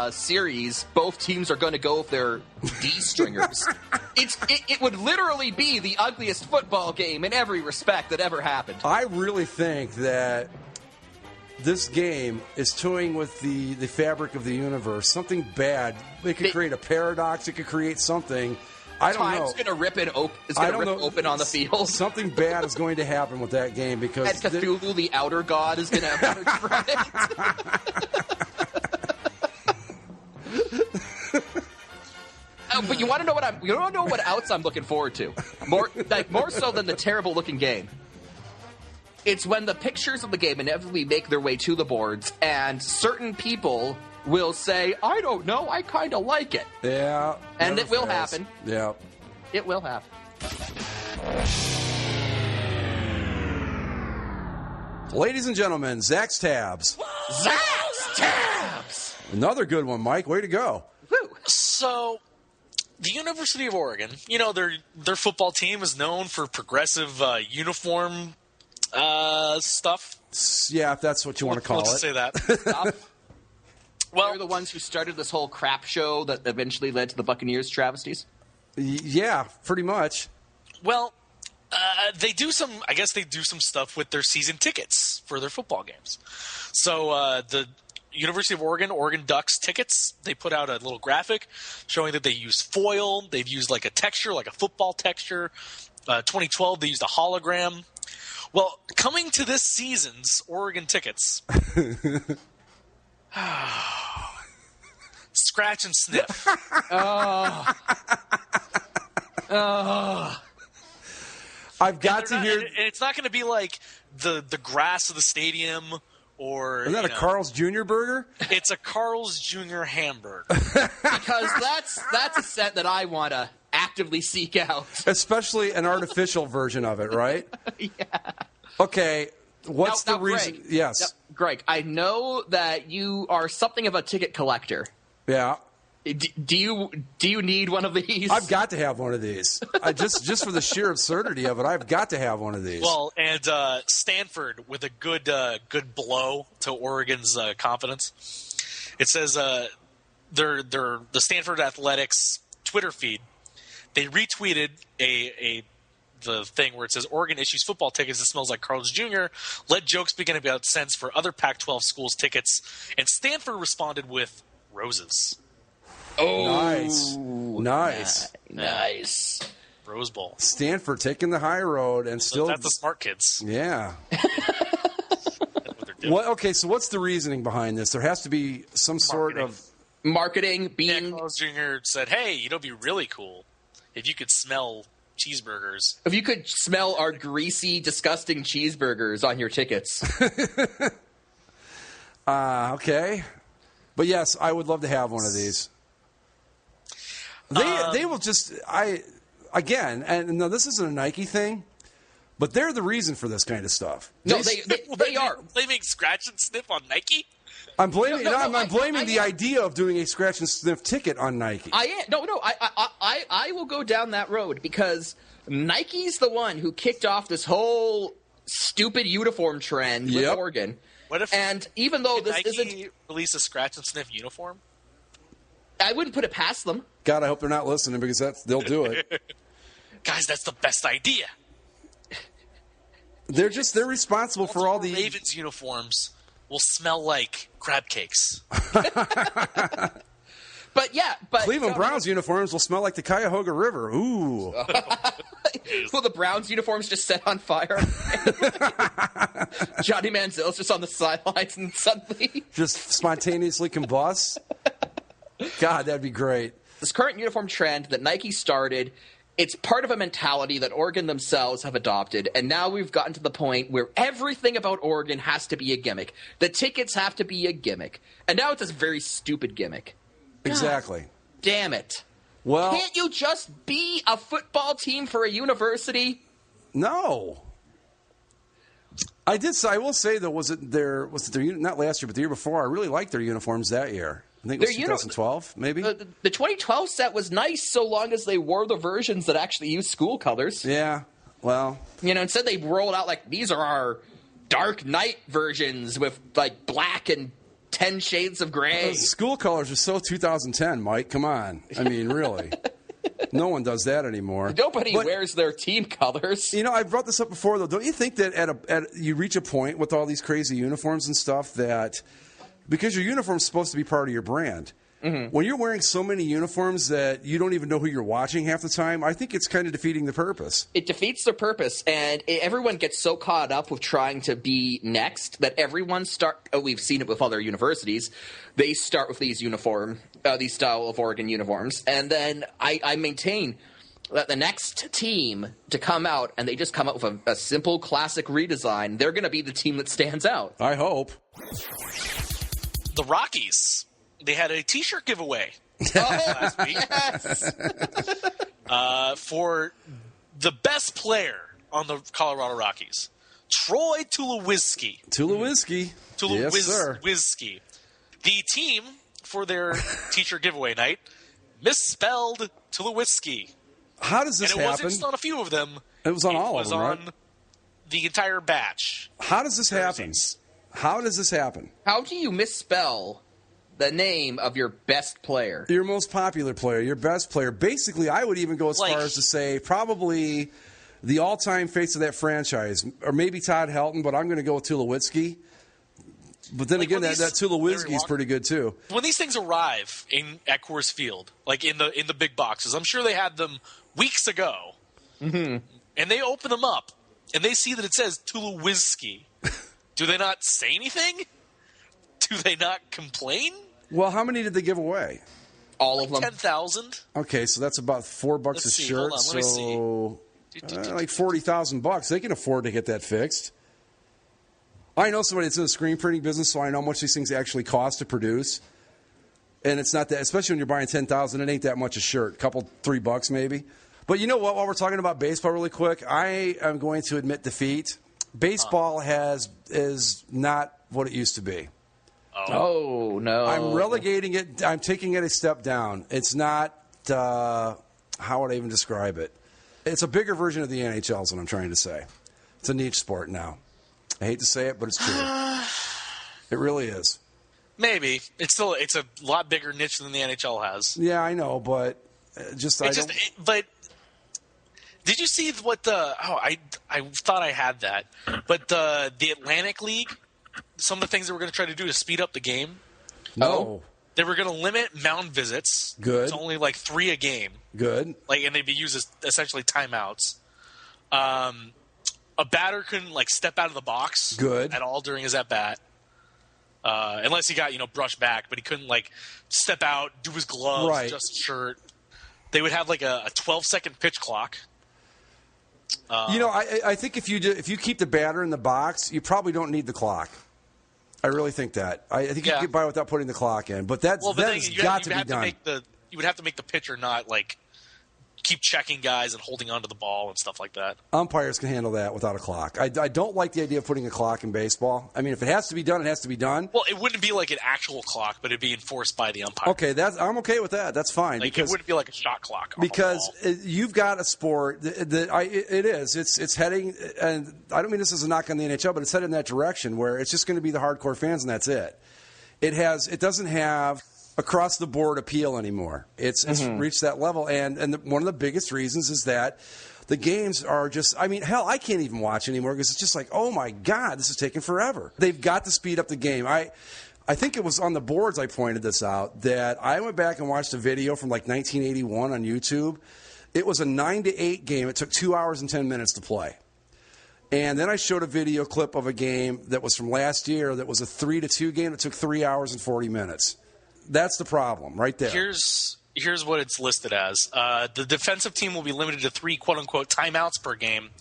series, both teams are going to go with their D-stringers. It would literally be the ugliest football game in every respect that ever happened. I really think that this game is toying with the fabric of the universe. Something bad. It could create a paradox. It could create something I don't know. Time's going to rip it open on the field. Something bad is going to happen with that game because And Cthulhu, the outer god, is going to emerge from it. But you want to know what outs I'm looking forward to? More so than the terrible looking game. It's when the pictures of the game inevitably make their way to the boards, and certain people will say, I don't know, I kind of like it. Yeah. And it will happen. Yeah. It will happen. Ladies and gentlemen, Zach's Tabs. Zach's Tabs! Another good one, Mike. Way to go. Woo. So, the University of Oregon, their football team is known for progressive uniform stuff. Yeah, if that's what you want to call Let's it. say that. Well, they're the ones who started this whole crap show that eventually led to the Buccaneers travesties. Yeah, pretty much. Well, they do some stuff with their season tickets for their football games. So the University of Oregon Ducks tickets, they put out a little graphic showing that they use foil. They've used like a texture, like a football texture. 2012, they used a hologram. Well, coming to this season's Oregon tickets, scratch and sniff. I've got to hear. And it's not going to be like the grass of the stadium or. Isn't that a Carl's Jr. burger? It's a Carl's Jr. hamburger. Because that's a scent that I want to actively seek out. Especially an artificial version of it, right? Yeah. Okay, what's the reason? Greg, Yes. Greg, I know that you are something of a ticket collector. Yeah. Do you need one of these? I've got to have one of these. Just for the sheer absurdity of it, I've got to have one of these. Well, and Stanford with a good blow to Oregon's confidence. It says the Stanford Athletics Twitter feed. They retweeted the thing where it says Oregon issues football tickets that smells like Carl's Jr. Let jokes begin about sense for other Pac-12 schools' tickets, and Stanford responded with roses. Oh, Nice. Rose Bowl. Stanford taking the high road and still. That's the smart kids. Yeah. That's what they're doing. Okay, so what's the reasoning behind this? There has to be some sort of marketing being. Carl's Jr. said, "Hey, it'd be really cool if you could smell cheeseburgers. If you could smell our greasy, disgusting cheeseburgers on your tickets." Okay. But yes, I would love to have one of these. They will just again, and no, this isn't a Nike thing, but they're the reason for this kind of stuff. No, they are blaming scratch and sniff on Nike. I'm blaming. I'm blaming the am. idea of doing a scratch and sniff ticket on Nike. I will go down that road because Nike's the one who kicked off this whole stupid uniform trend with Oregon. What if? And even though this Nike isn't release a scratch and sniff uniform, I wouldn't put it past them. God, I hope they're not listening because they'll do it. Guys, that's the best idea. They're responsible for all the Ravens uniforms will smell like crab cakes. But Cleveland Browns uniforms will smell like the Cuyahoga River. Ooh. Will the Browns uniforms just set on fire? Johnny Manziel's just on the sidelines and suddenly just spontaneously combust. God, that'd be great. This current uniform trend that Nike started, it's part of a mentality that Oregon themselves have adopted, and now we've gotten to the point where everything about Oregon has to be a gimmick. The tickets have to be a gimmick. And now it's a very stupid gimmick. Exactly. God, damn it. Well, can't you just be a football team for a university? No. I will say though, was it their not last year but the year before? I really liked their uniforms that year. I think it was 2012, maybe. The 2012 set was nice so long as they wore the versions that actually used school colors. Yeah. Well, instead they rolled out like these are our Dark Knight versions with like black and 10 shades of gray. School colors are so 2010, Mike. Come on. I mean, really. No one does that anymore. Nobody wears their team colors. I brought this up before, though. Don't you think that you reach a point with all these crazy uniforms and stuff that because your uniform's supposed to be part of your brand, When you're wearing so many uniforms that you don't even know who you're watching half the time, I think it's kind of defeating the purpose. It defeats the purpose, and everyone gets so caught up with trying to be next that everyone we've seen it with other universities. They start with these these style of Oregon uniforms, and then I maintain that the next team to come out, and they just come up with a simple classic redesign, they're going to be the team that stands out. I hope. The Rockies. They had a T-shirt giveaway last week for the best player on the Colorado Rockies, Troy Tulowitzki. Yes, sir. Tulowitzki. The team for their T-shirt giveaway night misspelled Tulowitzki. How does this happen? And it wasn't happen? just on a few of them. It was on all of them, right? It was on the entire batch. How does this happen? How does this happen? How do you misspell the name of your best player? Your most popular player, your best player. Basically, I would even go as far as to say probably the all-time face of that franchise, or maybe Todd Helton, but I'm going to go with Tulowitzki. But then again, that Tulowitzki is pretty good too. When these things arrive at Coors Field, like in the big boxes, I'm sure they had them weeks ago, and they open them up and they see that it says Tulowitzki. Do they not say anything? Do they not complain? Well, how many did they give away? All of them. 10,000. Okay, so that's about $4 a shirt. Hold on, let me see. Like $40,000. They can afford to get that fixed. I know somebody that's in the screen printing business, so I know how much these things actually cost to produce. And it's not that, especially when you're buying 10,000, it ain't that much a shirt. A couple, $3 maybe. But you know what? While we're talking about baseball really quick, I am going to admit defeat. Baseball is not what it used to be. Oh, no. I'm relegating it. I'm taking it a step down. It's not, how would I even describe it? It's a bigger version of the NHL is what I'm trying to say. It's a niche sport now. I hate to say it, but it's true. It really is. Maybe. It's a lot bigger niche than the NHL has. Yeah, I know, but but did you see what I thought I had that. But the Atlantic League, some of the things they were going to try to do to speed up the game. No. They were going to limit mound visits. Good. To only like 3 a game. Good. And they'd be used as essentially timeouts. A batter couldn't step out of the box. Good. At all during his at bat. Unless he got brushed back, but he couldn't step out, do his gloves, adjust his shirt. They would have a 12-second pitch clock. I think if you keep the batter in the box, you probably don't need the clock. I really think that. I think you can get by without putting the clock in, but that's got to be done. You would have to make the pitcher not keep checking guys and holding onto the ball and stuff like that. Umpires can handle that without a clock. I don't like the idea of putting a clock in baseball. I mean, if it has to be done, it has to be done. Well, it wouldn't be like an actual clock, but it'd be enforced by the umpire. Okay, I'm okay with that. That's fine. It wouldn't be like a shot clock. Because you've got a sport it's heading, and I don't mean this as a knock on the NHL, but it's headed in that direction where it's just going to be the hardcore fans and that's it. It doesn't have across the board appeal anymore. It's reached that level, and one of the biggest reasons is that the games are just, I can't even watch anymore because it's just oh my God, this is taking forever. They've got to speed up the game. I think it was on the boards I pointed this out, that I went back and watched a video from 1981 on YouTube. It was a 9-8 game. It took 2 hours and 10 minutes to play. And then I showed a video clip of a game that was from last year that was a 3-2 game that took 3 hours and 40 minutes. That's the problem right there. Here's what it's listed as. The defensive team will be limited to 3 quote-unquote timeouts per game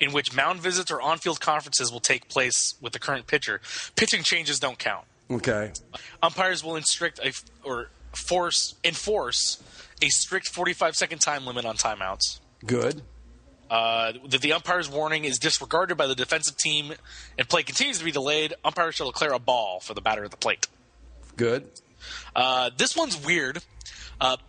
in which mound visits or on-field conferences will take place with the current pitcher. Pitching changes don't count. Okay. Umpires will enforce a strict 45-second time limit on timeouts. Good. The umpire's warning is disregarded by the defensive team and play continues to be delayed. Umpires shall declare a ball for the batter at the plate. Good. This one's weird.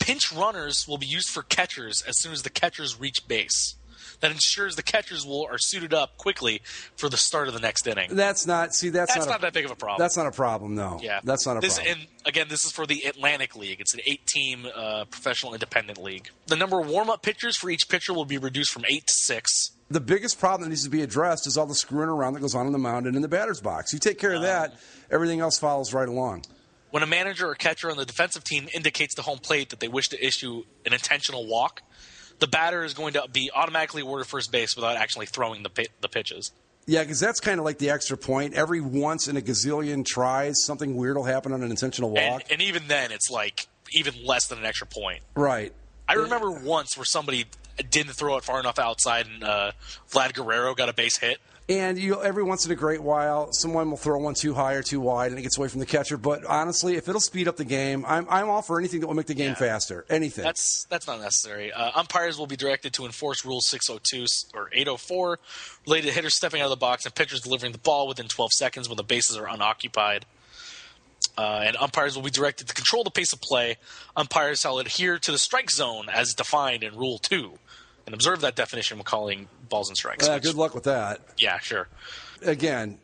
Pinch runners will be used for catchers as soon as the catchers reach base. That ensures the catchers are suited up quickly for the start of the next inning. That's not that big of a problem. That's not a problem, no. Yeah. That's not a problem. And again, this is for the Atlantic League. It's an 8-team professional independent league. The number of warm-up pitchers for each pitcher will be reduced from 8 to 6. The biggest problem that needs to be addressed is all the screwing around that goes on in the mound and in the batter's box. You take care of that, everything else follows right along. when a manager or catcher on the defensive team indicates to home plate that they wish to issue an intentional walk, the batter is going to be automatically awarded first base without actually throwing the pitches. Yeah, because that's kind of like the extra point. Every once in a gazillion tries, something weird will happen on an intentional walk. And even then, it's like even less than an extra point. Right. I remember once where somebody didn't throw it far enough outside, and Vlad Guerrero got a base hit. And every once in a great while, someone will throw one too high or too wide, and it gets away from the catcher. But honestly, if it'll speed up the game, I'm all for anything that will make the game faster. Anything. That's not necessary. Umpires will be directed to enforce Rule 602 or 804 related to hitters stepping out of the box and pitchers delivering the ball within 12 seconds when the bases are unoccupied. And umpires will be directed to control the pace of play. Umpires shall adhere to the strike zone as defined in Rule 2 and observe that definition when calling balls and strikes. Good luck with that. Yeah, sure. Again,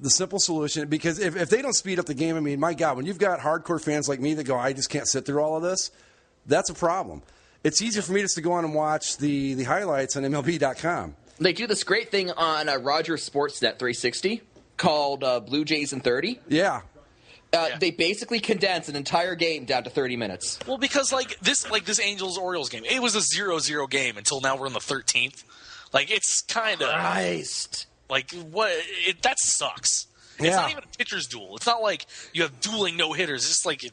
the simple solution, because if they don't speed up the game, I mean, my God, when you've got hardcore fans like me that go, I just can't sit through all of this, that's a problem. It's easier for me just to go on and watch the highlights on MLB.com. They do this great thing on Rogers Sportsnet 360 called Blue Jays in 30. Yeah. They basically condense an entire game down to 30 minutes. Well, because this Angels-Orioles game, it was a 0-0 game until now we're in the 13th. It's kind of Christ. What? That sucks. Yeah. It's not even a pitcher's duel. It's not like you have dueling no hitters. It's just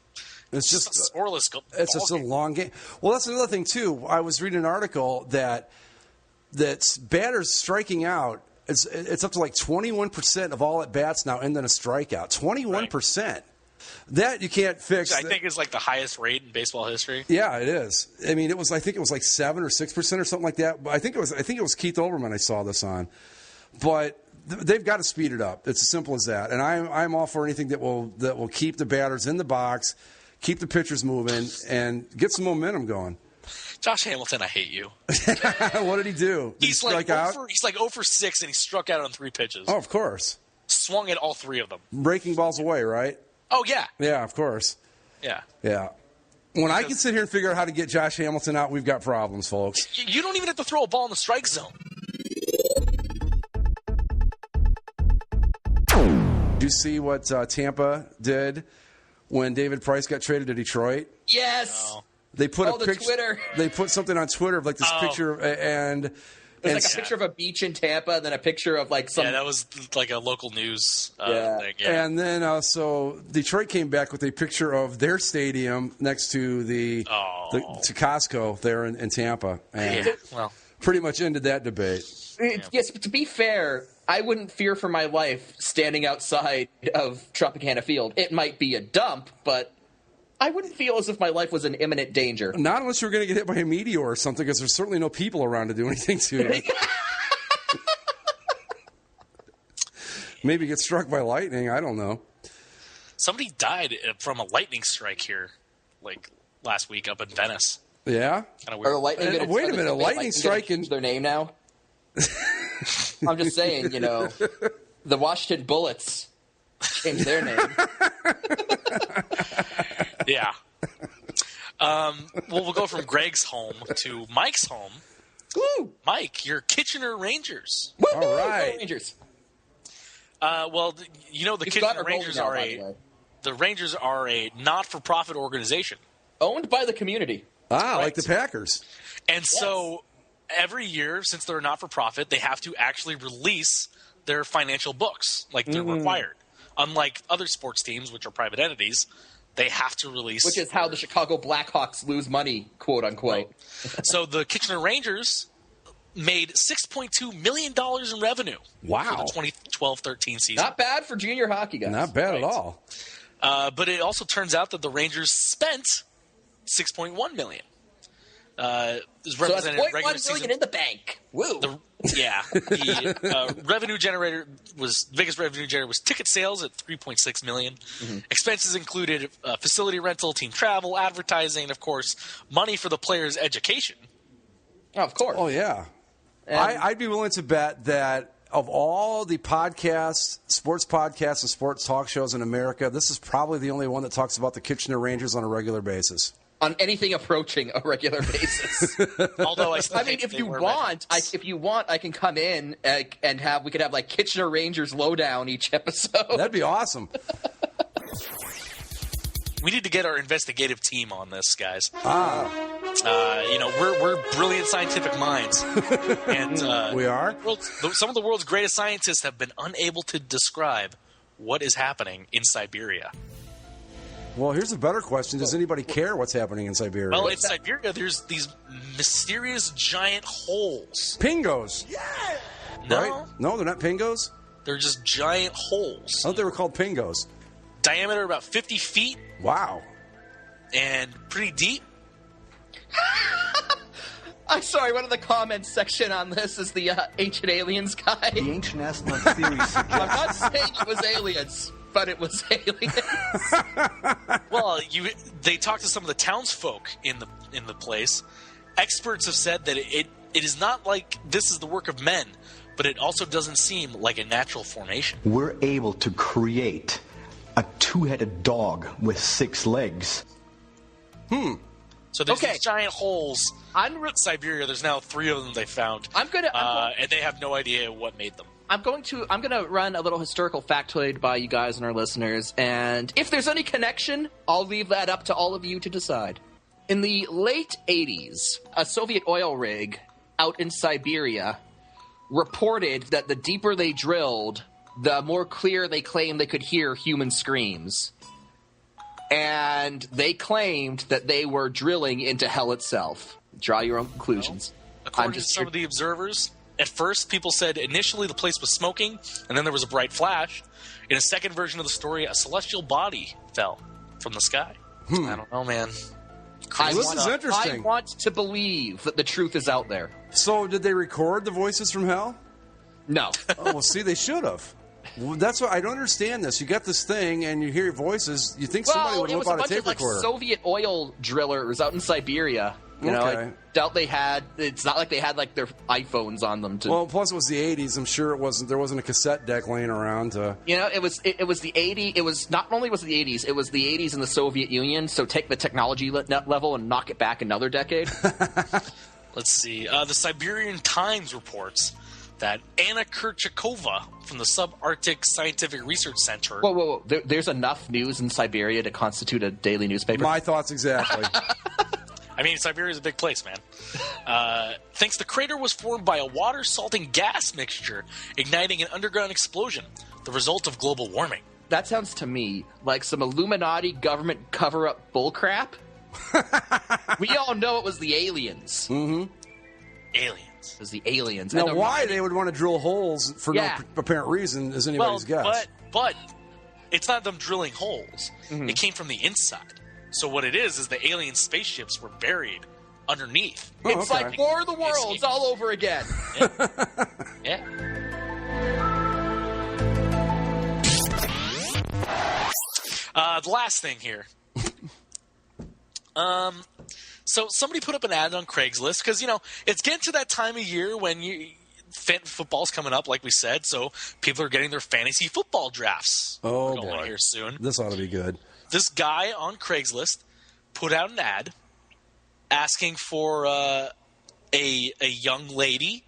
it's just a scoreless. It's just a long game. Well, that's another thing too. I was reading an article that batters striking out. It's up to 21% of all at bats now end in a strikeout. 21%. Right. That you can't fix. I think is the highest rate in baseball history. Yeah, it is. I mean, I think it was 7 or 6% or something like that. But I think it was Keith Olbermann I saw this on. But they've got to speed it up. It's as simple as that. And I'm all for anything that will keep the batters in the box, keep the pitchers moving, and get some momentum going. Josh Hamilton, I hate you. What did he do? Did he strike out? He's 0 for 6, and he struck out on 3 pitches. Oh, of course. Swung at all 3 of them. Breaking balls away, right? Oh, yeah. Yeah, of course. Yeah. Yeah. When I can sit here and figure out how to get Josh Hamilton out, we've got problems, folks. You don't even have to throw a ball in the strike zone. Did you see what Tampa did when David Price got traded to Detroit? Yes. No. They put the Twitter. They put something on Twitter of this picture and it's a picture of a beach in Tampa, and then a picture of some. Yeah, that was a local news thing. Yeah. And then so Detroit came back with a picture of their stadium next to to Costco there in Tampa, and pretty much ended that debate. Yes, but to be fair, I wouldn't fear for my life standing outside of Tropicana Field. It might be a dump, but I wouldn't feel as if my life was in imminent danger. Not unless you're going to get hit by a meteor or something, because there's certainly no people around to do anything to you. Maybe get struck by lightning. I don't know. Somebody died from a lightning strike here, last week up in Venice. Yeah? Kind of weird. Wait a minute, a lightning strike in their name now? I'm just saying, the Washington Bullets changed their name. Yeah. We'll go from Greg's home to Mike's home. Woo! Mike, your Kitchener Rangers. Woo! All right. Rangers. The Kitchener Rangers are a not-for-profit organization. Owned by the community. Right. Like the Packers. And so every year, since they're a not-for-profit, they have to actually release their financial books. They're required. Unlike other sports teams, which are private entities, they have to release. Which is how the Chicago Blackhawks lose money, quote unquote. Right. So the Kitchener Rangers made $6.2 million in revenue. Wow. For the 2012-13 season. Not bad for junior hockey guys. Not bad at all. But it also turns out that the Rangers spent $6.1 million. So that's $0.1 million in the bank. Woo. The revenue generator biggest revenue generator was ticket sales at $3.6 million. Mm-hmm. Expenses included facility rental, team travel, advertising, and of course, money for the players' education. Oh, of course. Oh yeah. I'd be willing to bet that of all the sports podcasts and sports talk shows in America, this is probably the only one that talks about the Kitchener Rangers on a regular basis. On anything approaching a regular basis. Although if you want, I can come in and we could have Kitchener Rangers lowdown each episode. That'd be awesome. We need to get our investigative team on this, guys. We're We're brilliant scientific minds, and we are. Some of the world's greatest scientists have been unable to describe what is happening in Siberia. Well, here's a better question: does anybody care what's happening in Siberia? Well, in Siberia, there's these mysterious giant holes. Pingos. Yeah. Right? No, No, they're not pingos. they're just giant holes. I thought they were called pingos. Diameter about 50 feet Wow. and pretty deep. I'm sorry, one of the comments section on this is the Ancient Aliens guy. The ancient astronaut theory suggests I'm not saying it was aliens, but it was aliens. Well, they talked to some of the townsfolk in the place. Experts have said that it is not like this is the work of men, but it also doesn't seem like a natural formation. we're able to create a two-headed dog with 6 legs. So there's Okay. these giant holes in Siberia. There's now 3 of them they found. I'm and they have no idea what made them. I'm going to run a little historical factoid by you guys and our listeners, and if there's any connection, I'll leave that up to all of you to decide. In the late 80s, a Soviet oil rig out in Siberia reported that the deeper they drilled, the more clear they claimed they could hear human screams. And they claimed that they were drilling into hell itself. Draw your own conclusions. According to some of the observers, at first people said initially the place was smoking, and then there was a bright flash. In a second version of the story, a celestial body fell from the sky. I don't know, man. This is interesting. I want to believe that the truth is out there. So, did they record the voices from hell? No. Oh, well, see, they should have. Well, that's what I don't understand. This, you got this thing, and you hear voices. You think somebody would it whip was out a a bunch tape of like recorder? Soviet oil drillers out in Siberia. You know, Okay. I doubt they had. It's not like they had like their iPhones on them. To Well, plus it was the '80s. I'm sure it wasn't. There wasn't a cassette deck laying around. You know, it was the '80s. It was not only was it the '80s. It was the '80s in the Soviet Union. So take the technology level and knock it back another decade. Let's see. The Siberian Times reports that Anna Kurchakova from the Subarctic Scientific Research Center. Whoa. There's enough news in Siberia to constitute a daily newspaper. My thoughts exactly. I mean, Siberia is a big place, man. Thinks the crater was formed by a water-salting gas mixture igniting an underground explosion, the result of global warming. That sounds to me like some Illuminati government cover-up bullcrap. We all know it was the aliens. Mm-hmm. Aliens. It was the aliens. Now, And why they would want to drill holes for no apparent reason is anybody's guess. But it's not them drilling holes. Mm-hmm. It came from the inside. So what it is the alien spaceships were buried underneath. It's like War of the Worlds all over again. Yeah. The last thing here. So somebody put up an ad on Craigslist because, it's getting to that time of year when football's coming up, like we said, so people are getting their fantasy football drafts going on here soon. This ought to be good. This guy on Craigslist put out an ad asking for a young lady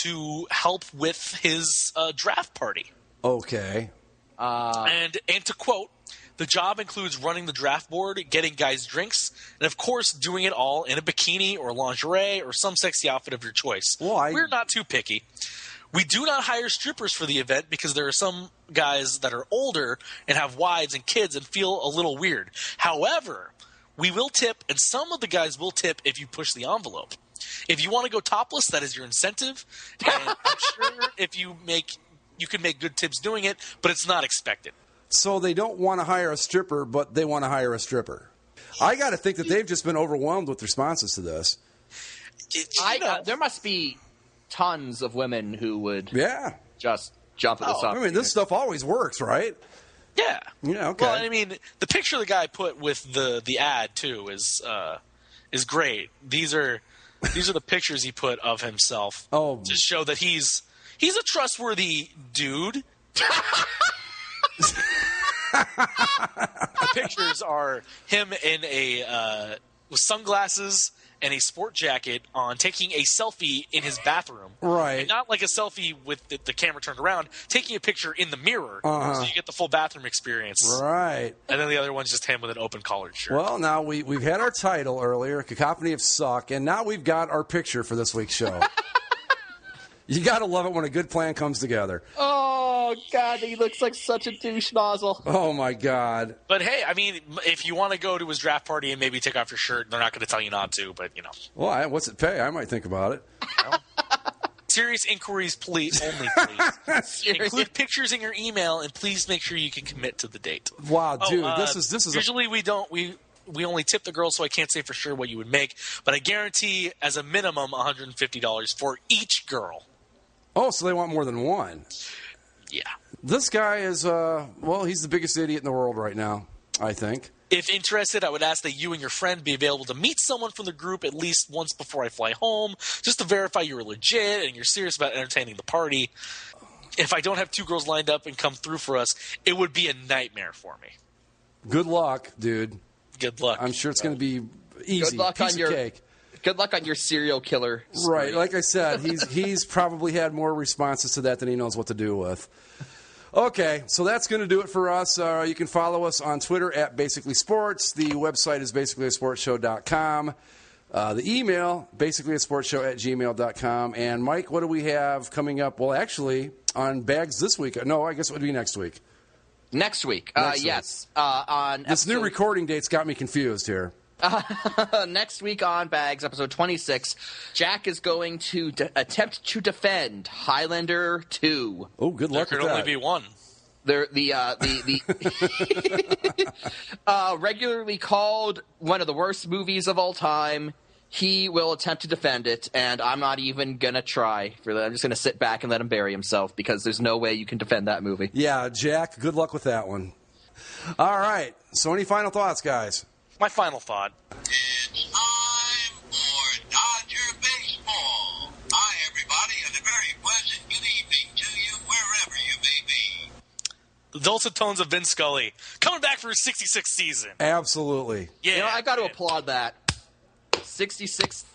to help with his draft party. Okay. And to quote, the job includes running the draft board, getting guys drinks, and of course doing it all in a bikini or lingerie or some sexy outfit of your choice. We're not too picky. We do not hire strippers for the event because there are some guys that are older and have wives and kids and feel a little weird. However, we will tip, and some of the guys will tip if you push the envelope. If you want to go topless, that is your incentive. And I'm sure you can make good tips doing it, but it's not expected. So they don't want to hire a stripper, but they want to hire a stripper. I got to think that they've just been overwhelmed with responses to this. There must be tons of women who would just jump at this opportunity. I mean, this stuff always works, right? Yeah. Yeah, okay. Well, I mean, the picture the guy put with the ad, too, is great. These are the pictures he put of himself to show that he's a trustworthy dude. The pictures are him in a with sunglasses and a sport jacket on, taking a selfie in his bathroom. Right. And not like a selfie with the camera turned around, taking a picture in the mirror so you get the full bathroom experience. Right. And then the other one's just him with an open collared shirt. Well, now we've had our title earlier, Cacophony of Suck, and now we've got our picture for this week's show. You got to love it when a good plan comes together. Oh, God, he looks like such a douche nozzle. Oh, my God. But hey, I mean, if you want to go to his draft party and maybe take off your shirt, they're not going to tell you not to, but, you know. Well, what's it pay? I might think about it. Well, serious inquiries, please. Only, please. Include pictures in your email, and please make sure you can commit to the date. Wow, dude, this is usually we don't. We only tip the girls, so I can't say for sure what you would make, but I guarantee as a minimum $150 for each girl. Oh, so they want more than one. Yeah. This guy is, he's the biggest idiot in the world right now, I think. If interested, I would ask that you and your friend be available to meet someone from the group at least once before I fly home, just to verify you're legit and you're serious about entertaining the party. If I don't have two girls lined up and come through for us, it would be a nightmare for me. Good luck, dude. Good luck. I'm sure it's going to be easy. Good luck Piece on of cake. Good luck on your serial killer spree. Right, like I said, he's probably had more responses to that than he knows what to do with. Okay, so that's going to do it for us. You can follow us on Twitter at Basically Sports. The website is basicallyasportshow.com. The email, basicallyasportshow@gmail.com. And Mike, what do we have coming up? Well, actually, on Bags this week. No, I guess it would be next week. Next week. Yes. On this new recording date's got me confused here. Next week on Bags, episode 26, Jack is going to attempt to defend Highlander 2. Oh, good luck with that. There could only be one. The regularly called one of the worst movies of all time. He will attempt to defend it, and I'm not even going to try for that. I'm just going to sit back and let him bury himself because there's no way you can defend that movie. Yeah, Jack, good luck with that one. All right, so any final thoughts, guys? My final thought. It's time for Dodger Baseball. Hi, everybody, and a very pleasant good evening to you, wherever you may be. The dulcet tones of Vin Scully coming back for his 66th season. Absolutely. Yeah, You know, I got to applaud that. 66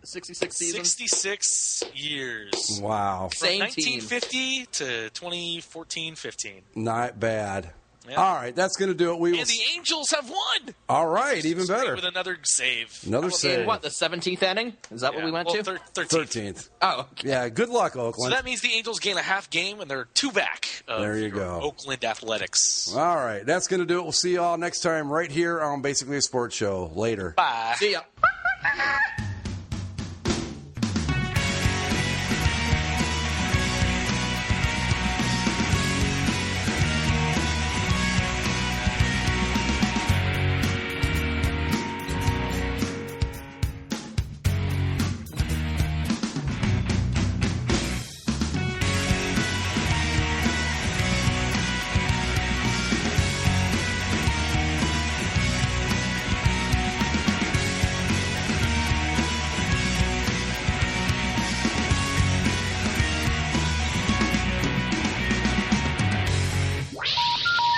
seasons. 66 years. Wow. From Same team. 1950 to 2014-15. Not bad. Yeah. All right, that's going to do it. We will. And the Angels have won. All right, even better. With another save. Another save. In what, the 17th inning? Is that what we went to? 13th. Oh, okay. Yeah, good luck, So Oakland. that means the Angels gain a half game, and they're two back of There you go. Oakland Athletics. All right, that's going to do it. We'll see you all next time right here on Basically a Sports Show. Later. Bye. See ya.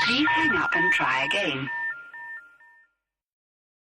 Please hang up and try again.